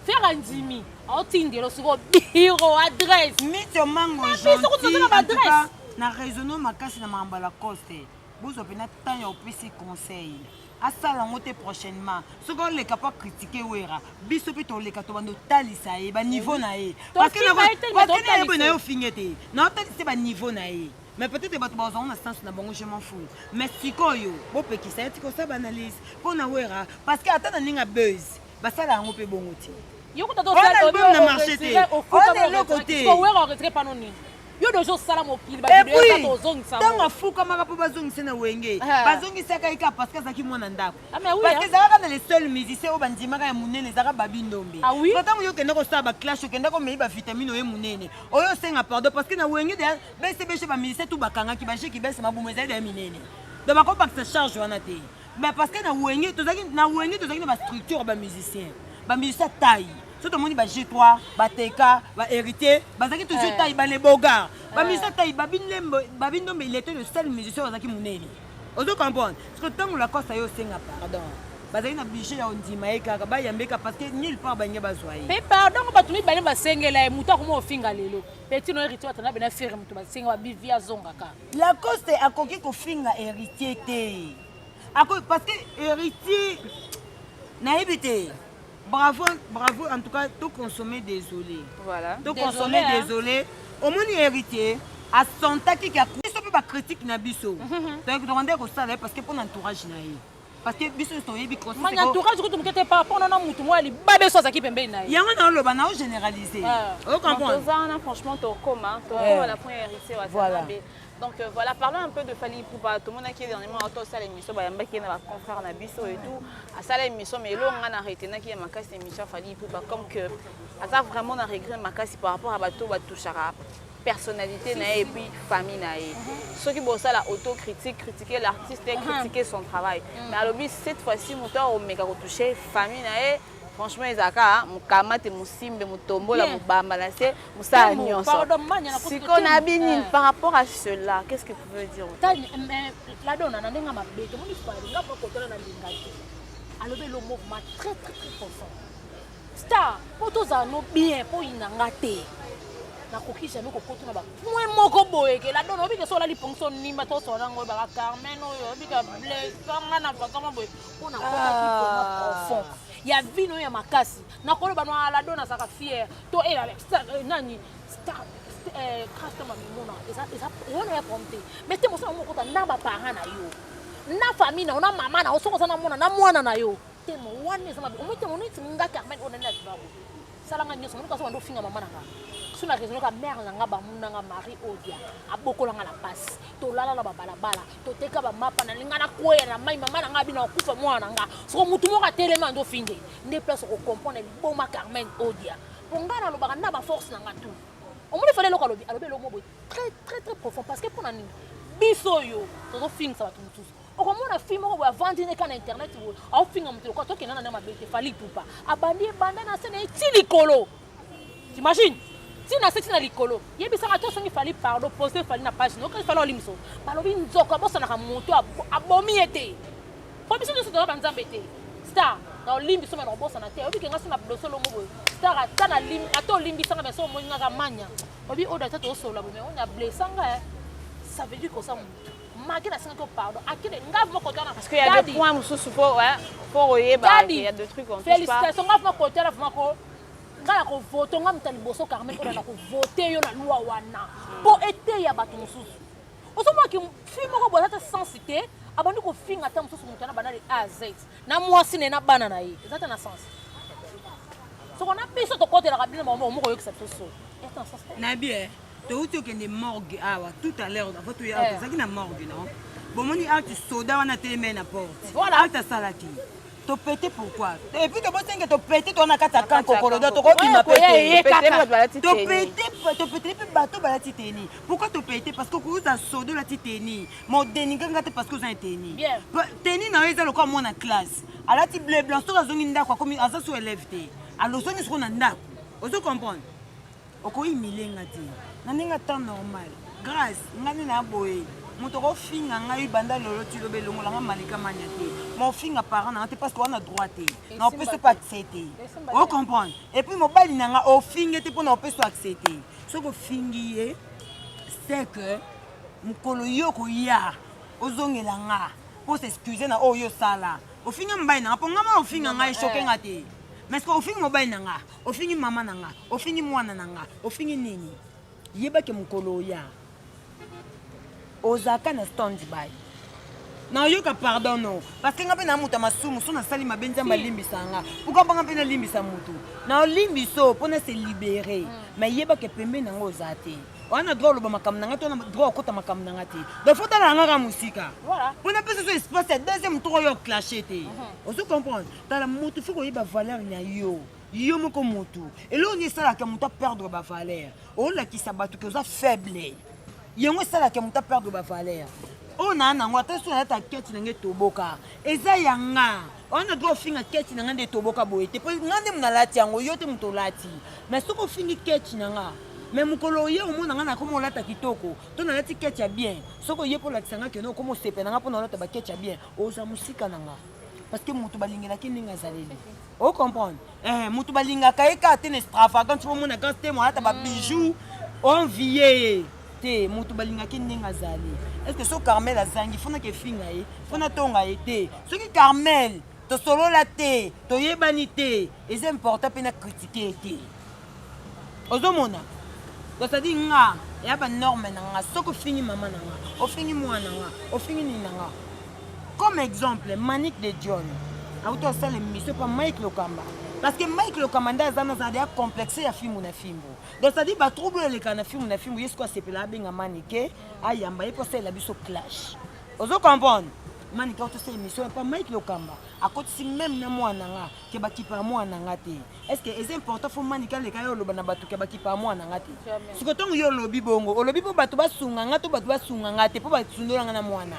Faire un dimi rotinde lo ce ko bureau adresse. Mito mango gentil. Na raisonnement makasi na mamba la coste. Bozo pena tanya opesi conseil. Asala ngote prochainement soko le capable critiquer wera biso pe to le ka to bando talisa e ba niveau na e parce que na yo fingete na talisa ba niveau na e mais peut-être ba to ba on a sens na bango je m'en fous mais sikoyo bo pe ki sa tiko sa banalise pona wera parce que atana ninga buzz ba sala ngo pe bongo ti yo ko to sala na marché te on est le côté ko wera retrait panoni yo dojo sala mokili ba de ozongisa tanga fuka maka po bazongisa na wenge bazongisa kaika parce que zaki mwana ndako parce que zaka na les seuls musiciens o bandimaka ya munene zaka babindombe pourtant yo kenda ko sa ba clash kenda ko mei ba vitamine o munene oyo senga pardon parce que na wenge de bese ba musiciens tout bakanga ki ba cheki bese mabumo ezali ya minene donc bako pas que ça change wana te mais parce que na wenge tozaki na ba structure ba musiciens taille. Tout le monde va G3, va TK, va hériter, va toujours taille, va les bogards. Va musicien taille, Babindo, mais il était le seul musicien qui mouneli. Vous comprenez? Parce que tant que la cause a eu pardon. Bazali na budget ya ondima eka ba yambeka parce que nulle part banya bazwai. Mais pardon ba tumi bale ba sengela muto ko finga lelo. Petit no héritier atana bena faire muto ba senga ba bivia zongaka. La cause c'est akoki ko finga héritier te. Parce que héritier na ebité. Bravo, en tout cas, tout consommer désolé. Voilà. Tout consommer désolé. Au moins, héritier, à son temps qui a coupé pas critique na biso. Donc, demandez que ça parce que pour l'entourage naïe. Parce que biso c'est un conseil. Mais l'entourage que tu me t'es pas pour non mutu moi li babé so zaki pembe naïe. Ya ngana lo bana généraliser. Vous comprenez? Franchement, tu comment la point héritier voilà. Donc voilà, parlons un peu de Fally Ipupa. Tout le monde qui est dernièrement auto ça l'émission, bah yamba qui est dans confrère na biso et tout. À ça l'émission, mais là on a arrêté na qui est ma casse émission Fally Ipupa comme que à ça vraiment on a regret ma casse par rapport à bateau touchara personnalité na et puis famille na et. Ceux qui bossent la autocritique, critiquer l'artiste et critiquer son travail. Mais à l'objet cette fois-ci moteur au méga retouché famille na et. Franchement, Isaka, Mukamate, Musimbe, Mutombola, Mubambalase, Moussa Nyonso. Si on a bien par rapport à cela, qu'est-ce que tu veux dire? La donne, on a un bête, on a pas côté dans l'ingati. Alors le mouvement très profond. Star, pour tous nos bien, pour inangate. Na koki jamais ko koto na ba moi moko boye ke la donne obi ke so la li ponction ni ma to so na ngo ba Carmen oyo obi ka bless nga na ba kama boye on a ko profond. Ya vino ya makasi na kolo bano la dona saka fier to ela nani star customer mimona eza ona ya prompter mais te mosa moko ta na ba parents na yo na famille na ona mama na osoko sana mona na mwana na yo te mo wane sama o mete mo niti nga Carmen ona na tibabo salanga nyoso mo ka so ndo finga mama na ka suna raison ka mère na nga ba muna nga Marie Odia abokola nga la passe to lala la balabala to teka ba mapa na linga na koya na mai mama na nga bina kufa mwana nga so mutu mo ka telema ndo finde ne place ko comprendre boma Carmen Odia pongana lo bakanda ba force na nga tout o mo fele lo ka lobi alobe lo mo boy très profond parce que pour na biso yo to film ça va tout tous o ko mona film ko ba vendre ne ka na internet wo o film mo to ko kena na ma bete Fally Ipupa abandi banda na sene tilikolo t'imagines. Si on a cette licolo, il y a des gens qui fallait pardon, poster fallait na page, donc il fallait limso. Balobi nzoka bossa na moto abomi été. Pour biso de ba nzambete. Star, na limbi so na bossa na te. Obi kenga so na bloso lo mobo. Star ata na limbi, ato limbi sanga na so mo nga manya. Obi oda ta to so la mais on a blessanga. Ça veut dire que ça marqué la 5 pardon. Akide ngave mo kotana parce qu'il y a des points mususu pour oyeba, il y a des trucs on touche pas. Félicitations ngave mo kotana vraiment ngala ko voto ngam tali boso Carmen ona ko voter yo na loi wana po ete ya bato mususu osomo ki film ko bola ta sensité abandi ko finga ta mususu mutana banali AZ na mwasi ne na bana na yi ezata na sens so on a biso to côté la kabine mo ko yo exception so est en sens na bien to uti okende morgue awa tout à l'heure dans votre ya zaki na morgue non bon moni acte soda wana télé na porte voilà acte salati. To péter pourquoi? Et puis to bosenga to péter to na kata kan kokolodo to ko bima péter. To péter bateau balati teni. Pourquoi to péter? Parce que vous a sodo la teni. Mo deninga ngate parce que vous a teni. Teni na eza lokwa mona classe. Alati bleu blanc to azongi ndako comme aza so élève te. Alors soni so na ndako. Ozo comprendre? Oko imilenga te. Na ninga temps normal. Grâce ngani na boye. Moto ko finga ngai banda lolo ti lobe longo langa malika manya te mon finga parent na te parce qu'on a droit te na on peut se pas accepter on comprend et puis mo bali nanga o finga te pour na on peut se accepter ce que fingier c'est que mukolo yoko ya ozongela nga pour s'excuser na oyo sala o finga mbai na po ngama o finga ngai choqué ngate mais ce que o finga mo bali nanga o fingi mama nanga o fingi mwana nanga o fingi nini yeba ke mukolo ya ozaka na stand by na yoka pardon no parce que ngape na muta masumu so na sali mabenza malimbisa nga ukambanga pe na limbisa mutu na limbiso pona se libérer mais yeba ke pembe na ngozate on a droit le makam nanga to na droit ko ta makam nanga te de faut ta nanga ka musika voilà on a pas ce espace deuxième tour yo clasher te on se comprend ta la moto faut ko yiba valeur nya yo yo moko moto et là on est ça là que moto perdre ba valeur on la ki sabatu que ça faible yango ça là que moto perdre ba valeur on a nango attention na ta keti nenge toboka eza yanga on a droit finga keti nanga de toboka boyete po ngande mna lati yango yo te moto lati mais soko fingi keti nanga mais mukolo ye omona ngana komo lata kitoko to na lati keti ya bien soko ye po latisanga ke no komo sepe nanga po na lata ba keti ya bien oza musika nanga parce que moto balingela ki ninga zaleli o comprendre moto balinga kaeka te ne extravagant po mona quand te mo lata ba bijoux on vie te moto balinga ki ninga zali est-ce que so Carmel azangi fona ke finga ye fona tonga ete ce qui Carmel to solo la te to yebani te c'est important pe na critiquer te ozomona donc ça dit nga ya ba norme nga soko fingi mama nga o fingi mwana nga o fingi nina nga comme exemple Manique de Dion auto ça l'émission pas Mike Lokamba parce que Mike Lokamba ndazana za dia complexé ya film na fimbo donc ça dit ba trouble le kana film na fimbo yesko sepela benga Manique ayamba yepo ça la biso clash ozo comprendre Manique auto ça l'émission pas Mike Lokamba à côté si même na mwana nga ke ba kipa mwana nga te est-ce que c'est important faut Manique le kayo loba na batu ke ba kipa mwana nga te siko tongo yo lobi bongo olobi po batu basunga nga to batu basunga nga te po batundola nga na mwana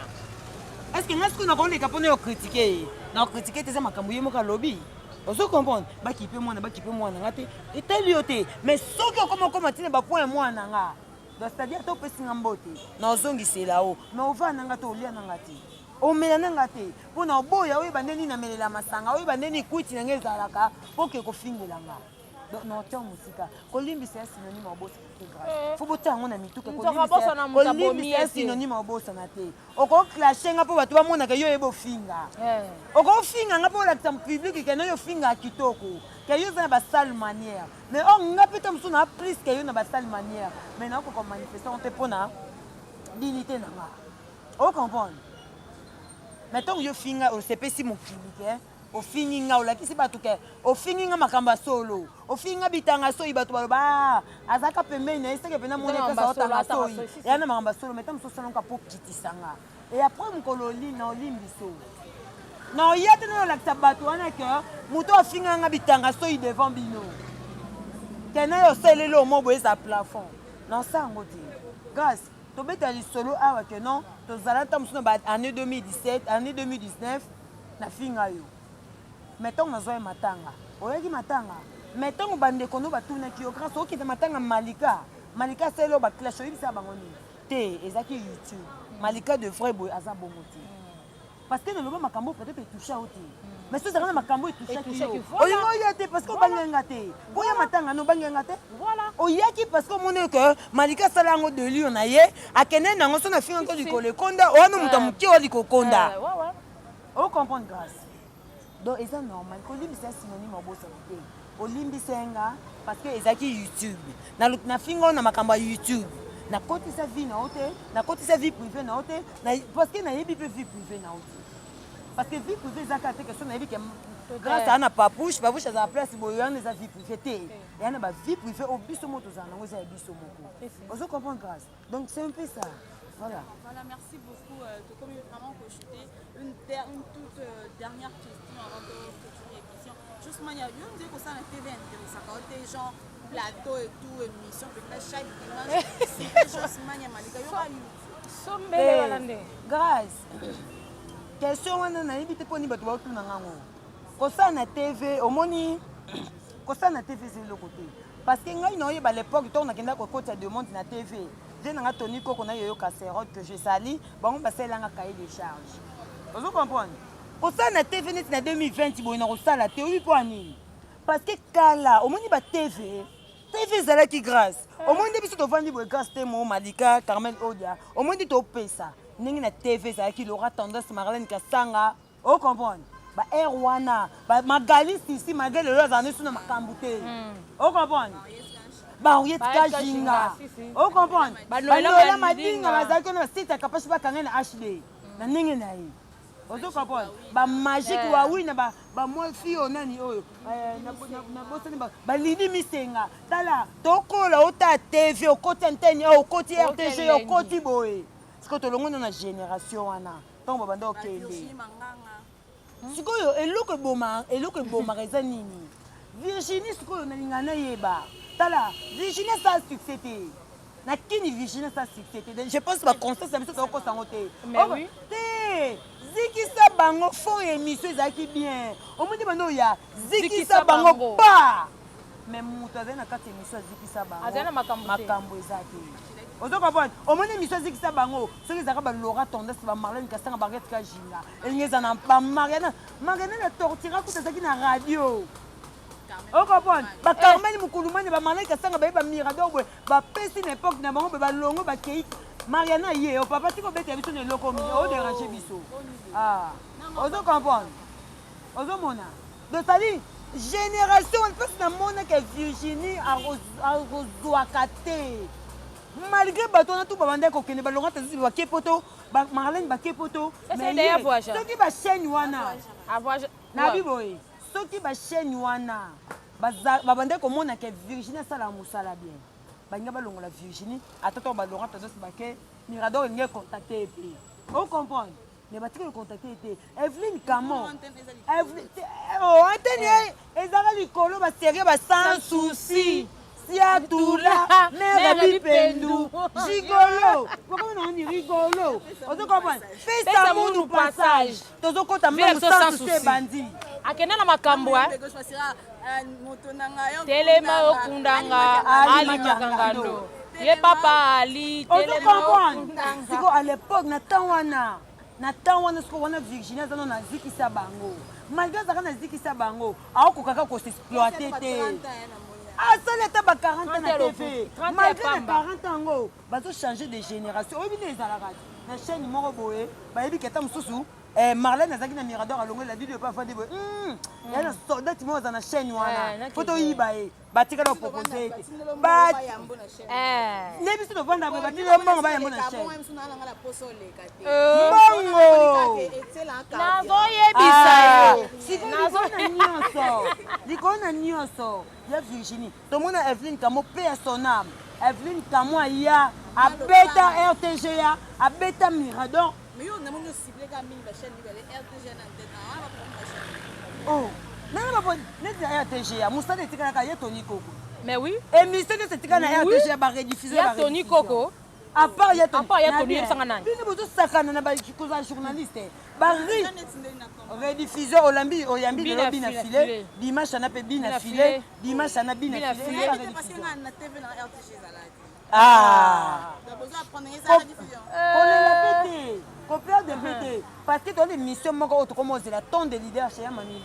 est-ce que nous avons des capones à critiquer? Nous critiquer tes amis à lobby. Vous comprenez? Baki peut moi, et tel yoté. Mais ceux qui ont commencé à point moi nanga. C'est-à-dire que tu peux s'engamboter. Nous sommes ici là-haut. Mais on va nanga to lia nangati. On met nangati. Pour nous boya oui bandeni na melela masanga oui bandeni kuti nangeza laka. Pour que kofinge langa. Donc non tiens musique. Kolimbi c'est synonyme au boss grave. Faut botter on a mis tout que kolimbi c'est synonyme au boss na te. Oko clasher nga po batu ba mona ke yo ebo finga. Oko finga nga po la tam public ke no yo finga kitoko. Ke yo za ba sale manière. Mais on nga peut tam sona plus ke yo na ba sale manière. Mais na ko comme manifester on te pona dignité na nga. O comprendre. Mettons yo finga o CP si mon public o finga o la kisi batu ke o finga makamba solo o finga bitanga so ibatu ba azaka pembeni na eseke pena mona pesa otanga so yana makamba solo metam so solo ka pop kitisanga et après mkololi na olimbiso na oyate na la tabatu wana ke muto o finga nga bitanga so i devant bino kena yo selelo mo boye sa plafond non ça ngoti grâce to beta li solo awa ke non to zalata musuna ba année 2017 année 2019 na finga yo mettons na zoe matanga oyaki matanga mettons bande kono batuna ki grâce okita matanga malika c'est lo ba clash oyibisa bango ni te ezaki YouTube malika de vrai boy aza bomoti parce que le makambo peut-être toucher oti mais ce ça makambo toucher ki olingo yate parce que bangenga te boya matanga no bangenga te voilà oyaki parce que mone que malika salango de lion na ye akene nango so na finga ko likole konda ono mutamuki oli kokonda on comprend grâce. Donc, c'est normal. Olimbi c'est synonyme au boss. Olimbi c'est nga parce que ezaki YouTube. Na fingo na makamba YouTube. Na côté sa vie na hote, na côté sa vie privée na hote, parce que na yebi vie privée na hote. Parce que vie privée zaka te question na yebi que grâce à na papouche à la place boyana sa vie privée te. Et na ba vie privée au biso moto za na ngoza biso moko. Vous comprenez grâce. Donc c'est un peu ça. Voilà. Voilà, merci beaucoup. Comme vraiment projeté une toute dernière question avant de continuer l'émission. Justement, il y a eu un que ça na TV intéressant quand des gens plateau et tout émission peut-être chaque dimanche. C'est justement il y a malika yo ali. Sombele balande. Grâce. Question wana na yibite poni batu ba tuna ngango. Ko ça na TV omoni ko ça na TV c'est le côté. Parce que ngai na yeba l'époque to na kenda ko côté de monde na TV. J'ai un Tony Koko na yo casserole que je sali, bon ba c'est là un cahier de charge. Vous comprenez? Au sein de TV net na 2020 bon na ça la théorie pour ani. Parce que kala au moni ba TV zala ki grâce. Au moins depuis to vandi bo grâce temo Malika Carmel Odia. Au moins to pesa. Ningi na TV zala ki aura tendance Marlène Kasanga. Vous comprenez? Ba Erwana, ba Magali ici Magali le azana suna makambute. Vous comprenez? Ba oyet kajinga. O comprendre? Ba nola madinga bazaki na site kapasi ba kanga na HD. Na ningi na yi. ozo comprendre ba magique wa oui na ba moi fille onani oyo na bosani ba lini misenga tala tokola ota TV okoti antenne okoti RTG okoti boye siko tolongo na génération wana donc babanda okende sikoyo eloko eboma eza nini Virginie sikoyo nalingana yeba tala Virginie sa succès te nakini Virginie sa succès te je pense ba conscience ya biso tokosango te te zikisa bango fond émission ezalaki bien omoni bando ya zikisa bango pa mais moto azali na kati émission zikisa bango makambo eza te ozo comprendre omoni émission zikisa bango soki ezalaka balora tendance bamarlene kasanga barete kajinga elingi eza na bamariana na tortira kuta ezalaki na radio ocomprendre bacarmeli mokulumani bamarlene kasanga baye bamirador boye bapesi na époque na bango mpe balongo bakei mariana ye opapa tiko bete ya biso na eloko mingi oderange biso ozo comprendre ozomona donc cetadire génération mpesi namonaka Virginie akozwaka te malgré bato wana tu babandaki kokende balonga tazisi bake poto marlene bake poto soki bachaîne wana nabi boye soki bachaîne wana babandaki komonaka Virginie asala mosala bien balinga balongola Virginie atata balonga tazisi bake mirador elingi contacte epe ocomprendre mais batikeli contacte ete Evelyne Camon antene ezaka likolo baserie sans souci Siatula, mère Bipendu, gigolo. Pourquoi on dit rigolo? On se comprend. Fais ça mon passage. Tozo kota même sans souci bandi. Akena na makambo Telema okundanga Ali makangando. Ye papa Ali Telema okundanga. Siko à l'époque na tawana siko wana Virginie zano na zikisa bango. Malgré ça na zikisa bango, akokaka ko s'exploiter te. Ah, ça l'était pas 40 ans na TV. Malgré les 40 ans, ils ont changé de génération. Ils ont la chaîne numéro boé. Ils ont dit que Marlène a na mirador alongo la vidéo pas fandi boy. Il y a un soldat qui dans la chaîne wana. Photo yibaye. Batika do proposer. Ba ne biso do vanda boy batika mbongo ba yambo na chaîne. Mbongo. Nazo yebisa yo. Nazo na nyonso. Likona nyonso. Ya Virginie. Tout le monde a Evelyne Camon paix à son âme. Evelyne Camon ya a bêta RTGA, a bêta Mirador. Mais on a mon ciblé comme une chaîne RTGA oh, non pas RTGA, Moussa de Tika ya Tony Coco. Mais oui. Et Mister de Tika na RTGA ba rediffuser ba Tony Coco. À part ya Tony Sangana. Bino bozo sakana na ba kikoza journaliste. Ba rediffuseur Olambi Oyambi de bina filé, dimanche na pe bina filé, dimanche na bina filé. Ah. On l'a pété. Copieur de pété. Parce que tu as des missions comme la tonne de leader chez Mamie.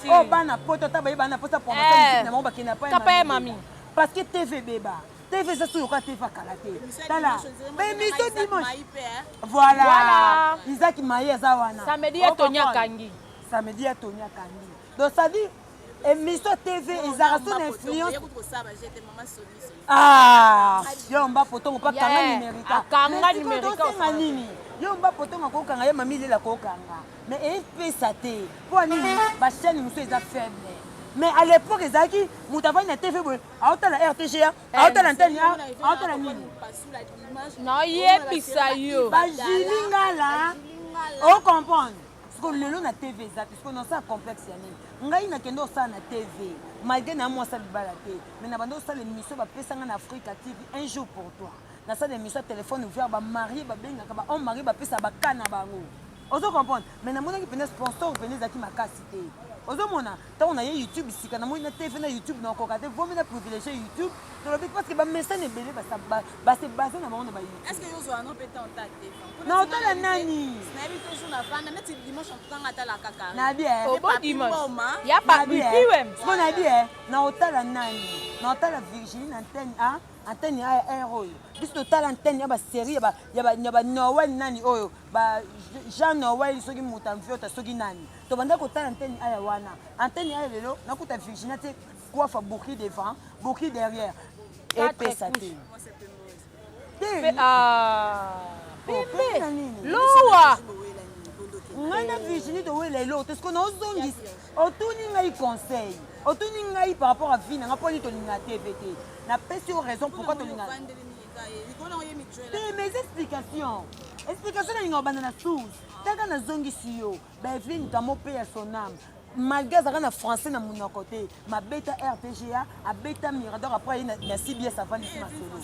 Oh, bana poto tabaye bana poto pour ma qui n'a pas mamie. Parce que TV béba. TV ça sur TV kalaté. Tala. Mais mission dimanche. Voilà. Isaac Maïe Zawana. Samedi à Tonia Kangi. Samedi à Tonia Kangi. Donc ça dit émission TV ezara son influence. Ah, yo mba poto pas kanga numérique. Kanga numérique nini? Yo mba poto ngako kanga ya mami lela ko kanga. Mais FPSAT pour nini ba chaîne muso eza faible. Mais à l'époque ezaki mutava na TV boy, auta la RTGA, auta la antenne, auta la nini. Non, yebisa yo. Ba jilinga là. On comprend. Parce que lelo na TV ça parce que non ça complexe ya nini. Ngai na kendo ça na TV. Malgré na moi ça libala te. Mais na bando ça l'émission ba pesanga na Africa TV un jour pour toi. Na ça l'émission téléphone ouvert ba marié ba benga ba on mari ba pesa ba kana bango. Ozo comprendre. Mais na mona ki pena sponsor pena zaki makasi te. Ozo mona ta on a YouTube ici kana mo na TV na YouTube na ko kate vomi na privilégier YouTube. Parce que ba message ne belé ba c'est basé na monde ba YouTube. Est-ce que yo zo non pété en tête? Non, on t'a la nani. Snabi toujours na vana net dimanche on tanga ta la kaka. Na bien. Au bon dimanche. Ya pas buti wem. Ce qu'on a dit na ota la nani. Na ota la Virginie antenne a antenne ya héros. Bis total antenne ya ba série ya ba Noël nani oyo. Ba Jean Noël soki mutamfio ta soki nani. To banda ko tala antenne ya wana. Antenne ya lelo na kuta Virginie te quoi fa bouclier devant, bouclier derrière. Et PSAT. Loa. ngana Virginie de Welelo parce qu'on a ozongi otuni ngai conseil otuni ngai par rapport à vie nga poni to linga TVT na pesi raison pourquoi to linga mes explications na linga bana na sous taka na zongi siyo ba Evelyne Tamo pe ya son âme malgré ça na français na mon côté ma bêta RTGA a bêta Mirador après na CBS avant de ma solo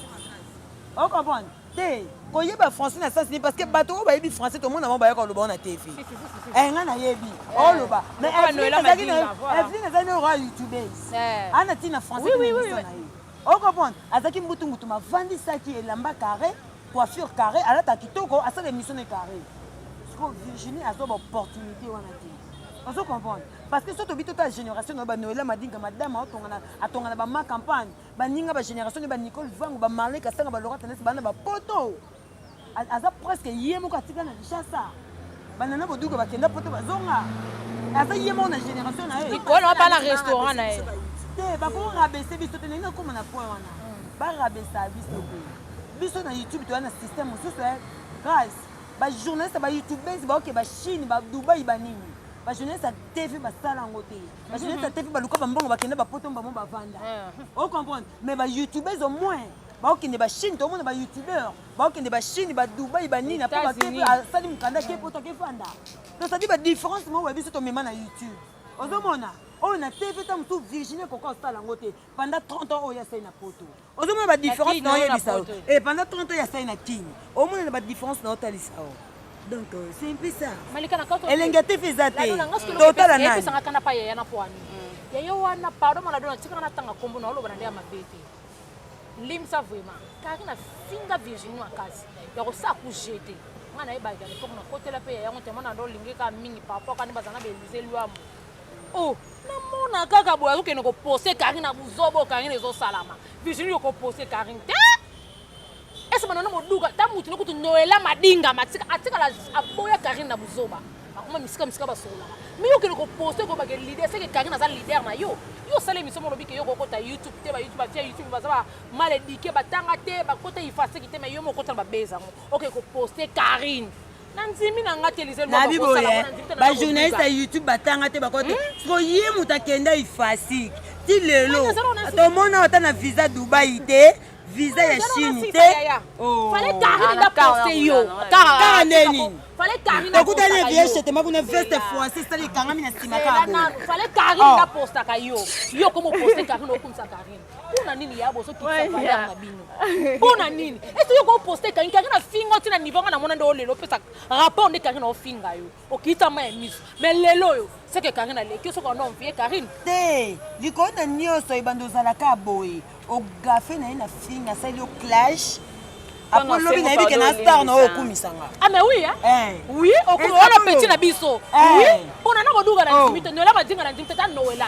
on comprend te koyeba français na sens parce que bato ba yebi français tout le monde ba yako loba na TV nga na yebi o loba mais Evelyne azali roi youtubeuse ana tina français oui on comprend azaki mbutu ma vandi saki elamba carré coiffure carré ala ta kitoko asa l'émission est carré parce que Virginie a une opportunité wana te on comprend parce que surtout toute la génération na ba Noël madinga madame atongana ba ma campagne ba ninga ba génération ba Nicole Vango ba Marley Kasanga ba Laura Tennis ba na ba poto aza presque yemo ka tika na Kinshasa banana boduka ba kenda poto ba zonga aza yemo na génération na e Nicole va pas na restaurant na e te ba ko rabaisser biso te na comme na point wana ba rabaisser biso na YouTube to na système sous grâce ba journaliste ba youtubeurs ba OK ba Chine ba Dubai ba nini ba jeunesse à TV ba sala ngote ba jeunesse à TV ba luka ba mbongo ba kenda ba poto ba mo ba vanda on comprend mais ba youtubeurs au moins ba okende ba Chine to mona ba youtubeur ba okende ba Chine ba Dubai ba nini pa ba TV sali mukanda ke poto ke vanda donc ça dit ba différence mo ba biso to mema na YouTube ozomona on a TV tam tout Virginie koko sala ngote pendant 30 ans o ya sai na poto ozomona ba différence na ya bisa et pendant 30 ans ya sai na king au moins ba différence na otalisa donc c'est un peu ça malika na kato elengate fezate total na pesa ngakana pa yaya na poani yaya wana pardon mala dona tikana tanga kombo na lo bana ndia mabete limsa vraiment karina finga Virginie akazi ya ko sa ku jeter ngana eba ga ko na kotela pe yaya ngote mona ndo lingeka mingi papa kani bazana be Élysée luamu oh na mona kaka boya ko kene ko poser karina buzobo karina ezo salama Virginie ko poser karina est-ce que nous moduga tamuti nokutu Noël madinga matika atika la aboya Karina buzoba akoma misika ba sola mais yo kene ko poster ko ba ke leader c'est que Karina za leader na yo sale misomo lobi ke yo ko ta YouTube te ba YouTube ba za mal éduqué ba tanga te ba kota ifase ki te mais yo mo kota ba beza OK ko poster Karine nanzimi na ngati Élysée na biboye ba journaliste à YouTube ba tanga te ba kota so ye mutakenda ifasik ti lelo to mona ota na visa Dubai te visa ya Chine te fallait Karine da poster yo Karine fallait Karine écoute les vieilles chete ma kuna veste française ça les kangami na sima ka fallait Karine da poster ka yo comme poster Karine okumsa Karine pona nini yabo so kitsa baya na bino pona nini est-ce yo ko poster Karine na fingo tina niveau na mona ndo lelo pesa rapport de Karine o finga yo okita ma emis mais lelo yo c'est que Karine a leki so ko non vie Karine te likona nyoso ibando zala ka boy o gafe na ina finga ça le clash après lobi na bike na star na okumisanga ah mais oui hein oui okona petit na biso oui on na boduga na simite no la badinga na ndimte ta Noël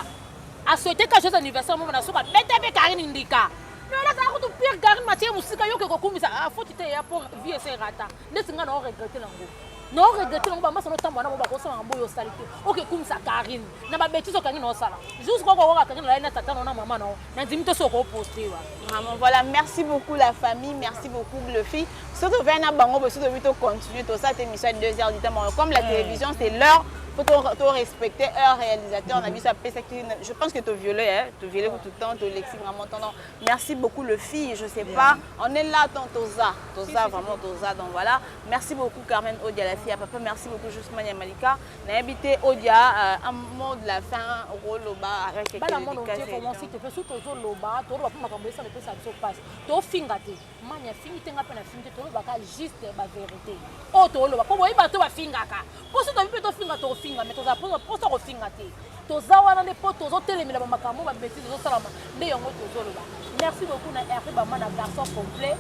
a souhaité que joyeux anniversaire mo na soka bete be Karine ndika no la ka ko pire Karine matie musika yo ke ko kumisa a faute te ya pour vie c'est rata nesinga na regretter lango non regretter lango ba masa no tambo na mo ba ko sala mboyo salite OK kumisa Karine na ba betiso Karine no sala juste ko ko Karine la na tata na maman no na ndimte so ko poster wa vraiment voilà merci beaucoup la famille merci beaucoup Bluffy surtout Vena bango surtout to continuer tout ça cette émission de 2 heures du temps comme la télévision c'est l'heure faut respecter un réalisateur on a vu ça je pense que tu violé hein tu violé tout le temps tu lexi vraiment tendant merci beaucoup le fille je sais pas on est là tant toza vraiment toza donc voilà merci beaucoup Carmen Odia la fille à papa merci beaucoup justement Malika n'a habité Odia un mot de la fin roloba avec quelques dédicaces pour mon site peut surtout loba to loba pour makambo ça ne peut ça se passe to fingate manya fingite ngapa na fingite to loba ka juste ba vérité o to loba ko boyi ba to ba fingaka po so to to finga to finga mais toza posa ko finga te toza wana ne po tozo telemela ba makambo ba bêtise zo salama nde yongo tozo loba merci beaucoup na RP ba mana garçon complet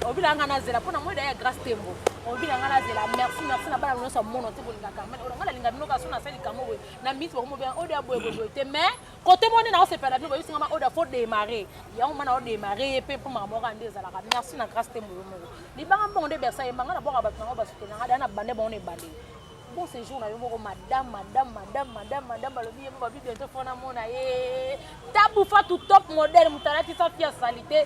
obila ngana zela pona moda ya grâce tembo obila ngana zela merci na bana nyonso mono te bolinga ka mais ngala linga bino ka sona sali kamo we na miti ba mo bien oda boye te mais côté moni na o se pela bino ba singa ma oda faut démarrer ya o mana o démarrer pe pour mama ka ndeza la merci na grâce tembo mo li banga mbonde bersa yembanga na boka ba tanga ba soutenir ngada na bande ba on e bande bon séjour na yo moko madame balobi yemo babi bientôt fona mona ye tabufa tout top modèle mutalati sa fia salité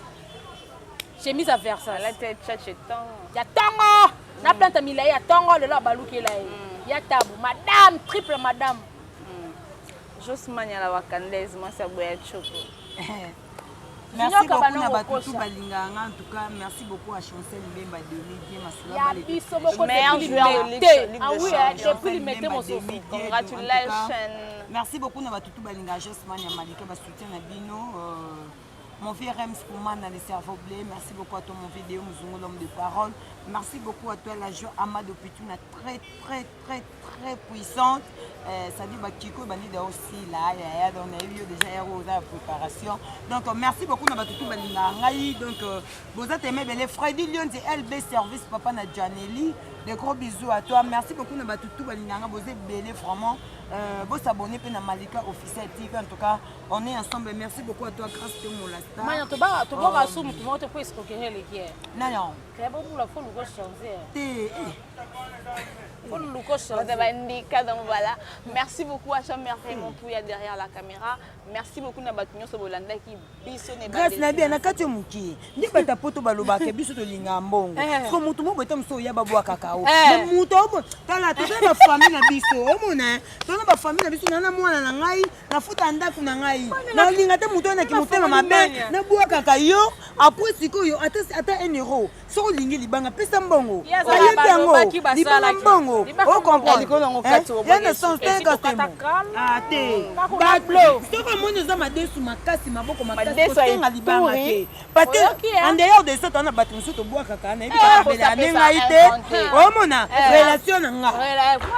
chemise à Versace la tête chat tant ya tango na planta milai ya tango le la baluki la Ya tabu, madame, triple madame. Josman ya la wakandaise, moi ça boya choco. Merci beaucoup na batutu balinganga en tout cas merci beaucoup à Chancel Mbemba Dominique Masula meilleur joueur de Ligue de Champions. Congratulations. Merci beaucoup na batutu balinganga Josman ya Malika ba soutien na bino mon vieux Rems Kouman dans le cerveau blé. Merci beaucoup à toi mon vidéo Muzungu l'homme de parole. Merci beaucoup à toi la joie Amado Pituna très puissante. Ça dit Bakiko Banida aussi là on a eu déjà la préparation. Donc merci beaucoup na batutu balinga ngai donc vous êtes aimé les Freddy Lyon et LB service papa na Janelli. Des gros bisous à toi. Merci beaucoup na batutu balinga vous êtes belé vraiment vous s'abonner à Malika officiel TV en tout cas on est ensemble. Merci beaucoup à toi grâce à mon lasta. Maya to ba assume tu vas te faire escroquer les guerres. Non. C'est bon pour la folle ou changer. Donc voilà, merci beaucoup à Jean Merveille mon pouya derrière la caméra. Merci beaucoup na batunyo so bolanda qui bisone ba. Grâce na bien na kati muki. Ndi bata poto baloba ke biso to linga mbongo. Ko mutu mo beta mso ya babwa kakao. Mais mutu obo tala to ba famille na biso. Omona. To na ba famille na biso na mwana na ngai na futa ndaku na ngai. Na linga te mutu na ki mutema mabe na bwa kakayo. Après sikoyo ata 1 euro. So lingi libanga pesa mbongo. Ayebi yango. Libanga mbongo. On comprend. Il y a une sens ah te. Bablo. Soko moni za madesu makasi maboko makasi kotenga libanga te. Parce en dehors de ça on a battu so to bois kaka na ebi kabela nenga ite. O mona relation na nga.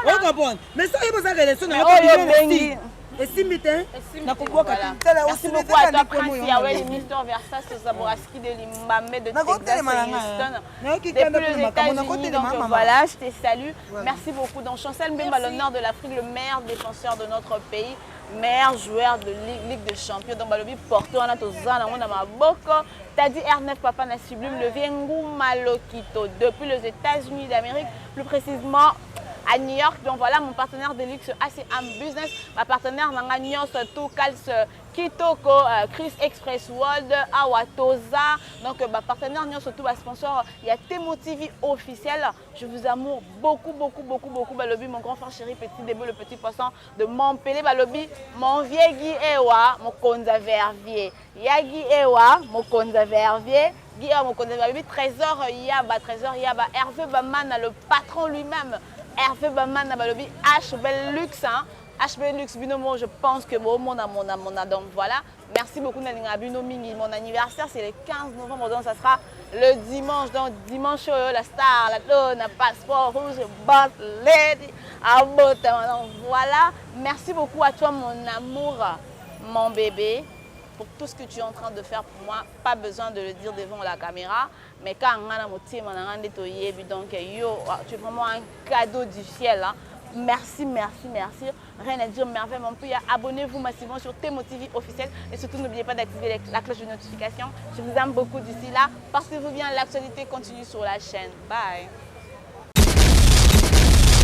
On comprend. Mais ça yebo za relation na nga. Merci beaucoup à toi, Prince Yahweh, Mister Versace, Zaboraski de Limbambe de Texas et Houston. Depuis les États-Unis, donc voilà, je te salue. Merci beaucoup. Donc Chancel Mbemba, l'honneur de l'Afrique, le meilleur défenseur de notre pays, meilleur joueur de Ligue des Champions. Donc Balobi Porto, on a tous dans ma boko. T'as dit R9 Papa na Sublime, le Viengu Malokito, depuis les États-Unis d'Amérique, plus précisément à New York. Donc voilà mon partenaire de luxe ACM Business, ma partenaire dans Nyos, Tokals, Kitoko, Chris Express World, Awatoza. Donc ma partenaire Nyos, tout ma sponsor, il y a Temo TV officiel. Je vous amoure beaucoup. Balobi, mon grand frère chéri, petit début, le petit poisson de Montpellier. Balobi, mon vieux Guy Ewa, mon konza vervier. Yagi Ewa, mon konza vervier. Guy Ewa, mon konza vervier. Trésor Yaba, Hervé Baman, le patron lui-même. Hervé Baman Nabalobi, HB Luxe, HB Luxe Binomo, je pense que bon, mon donc voilà. Merci beaucoup Nalinga Binomingi. Mon anniversaire c'est le 15 novembre, donc ça sera le dimanche. Donc dimanche, la star, la donne, passeport rouge, boss lady, donc voilà. Merci beaucoup à toi mon amour, mon bébé, pour tout ce que tu es en train de faire pour moi. Pas besoin de le dire devant la caméra. Mais quand on a donc yo, tu es vraiment un cadeau du ciel. Hein. Merci. Rien à dire, merveille mon pays. Abonnez-vous massivement sur Temo TV officiel. Et surtout, n'oubliez pas d'activer la cloche de notification. Je vous aime beaucoup d'ici là. Portez-vous bien, l'actualité continue sur la chaîne. Bye.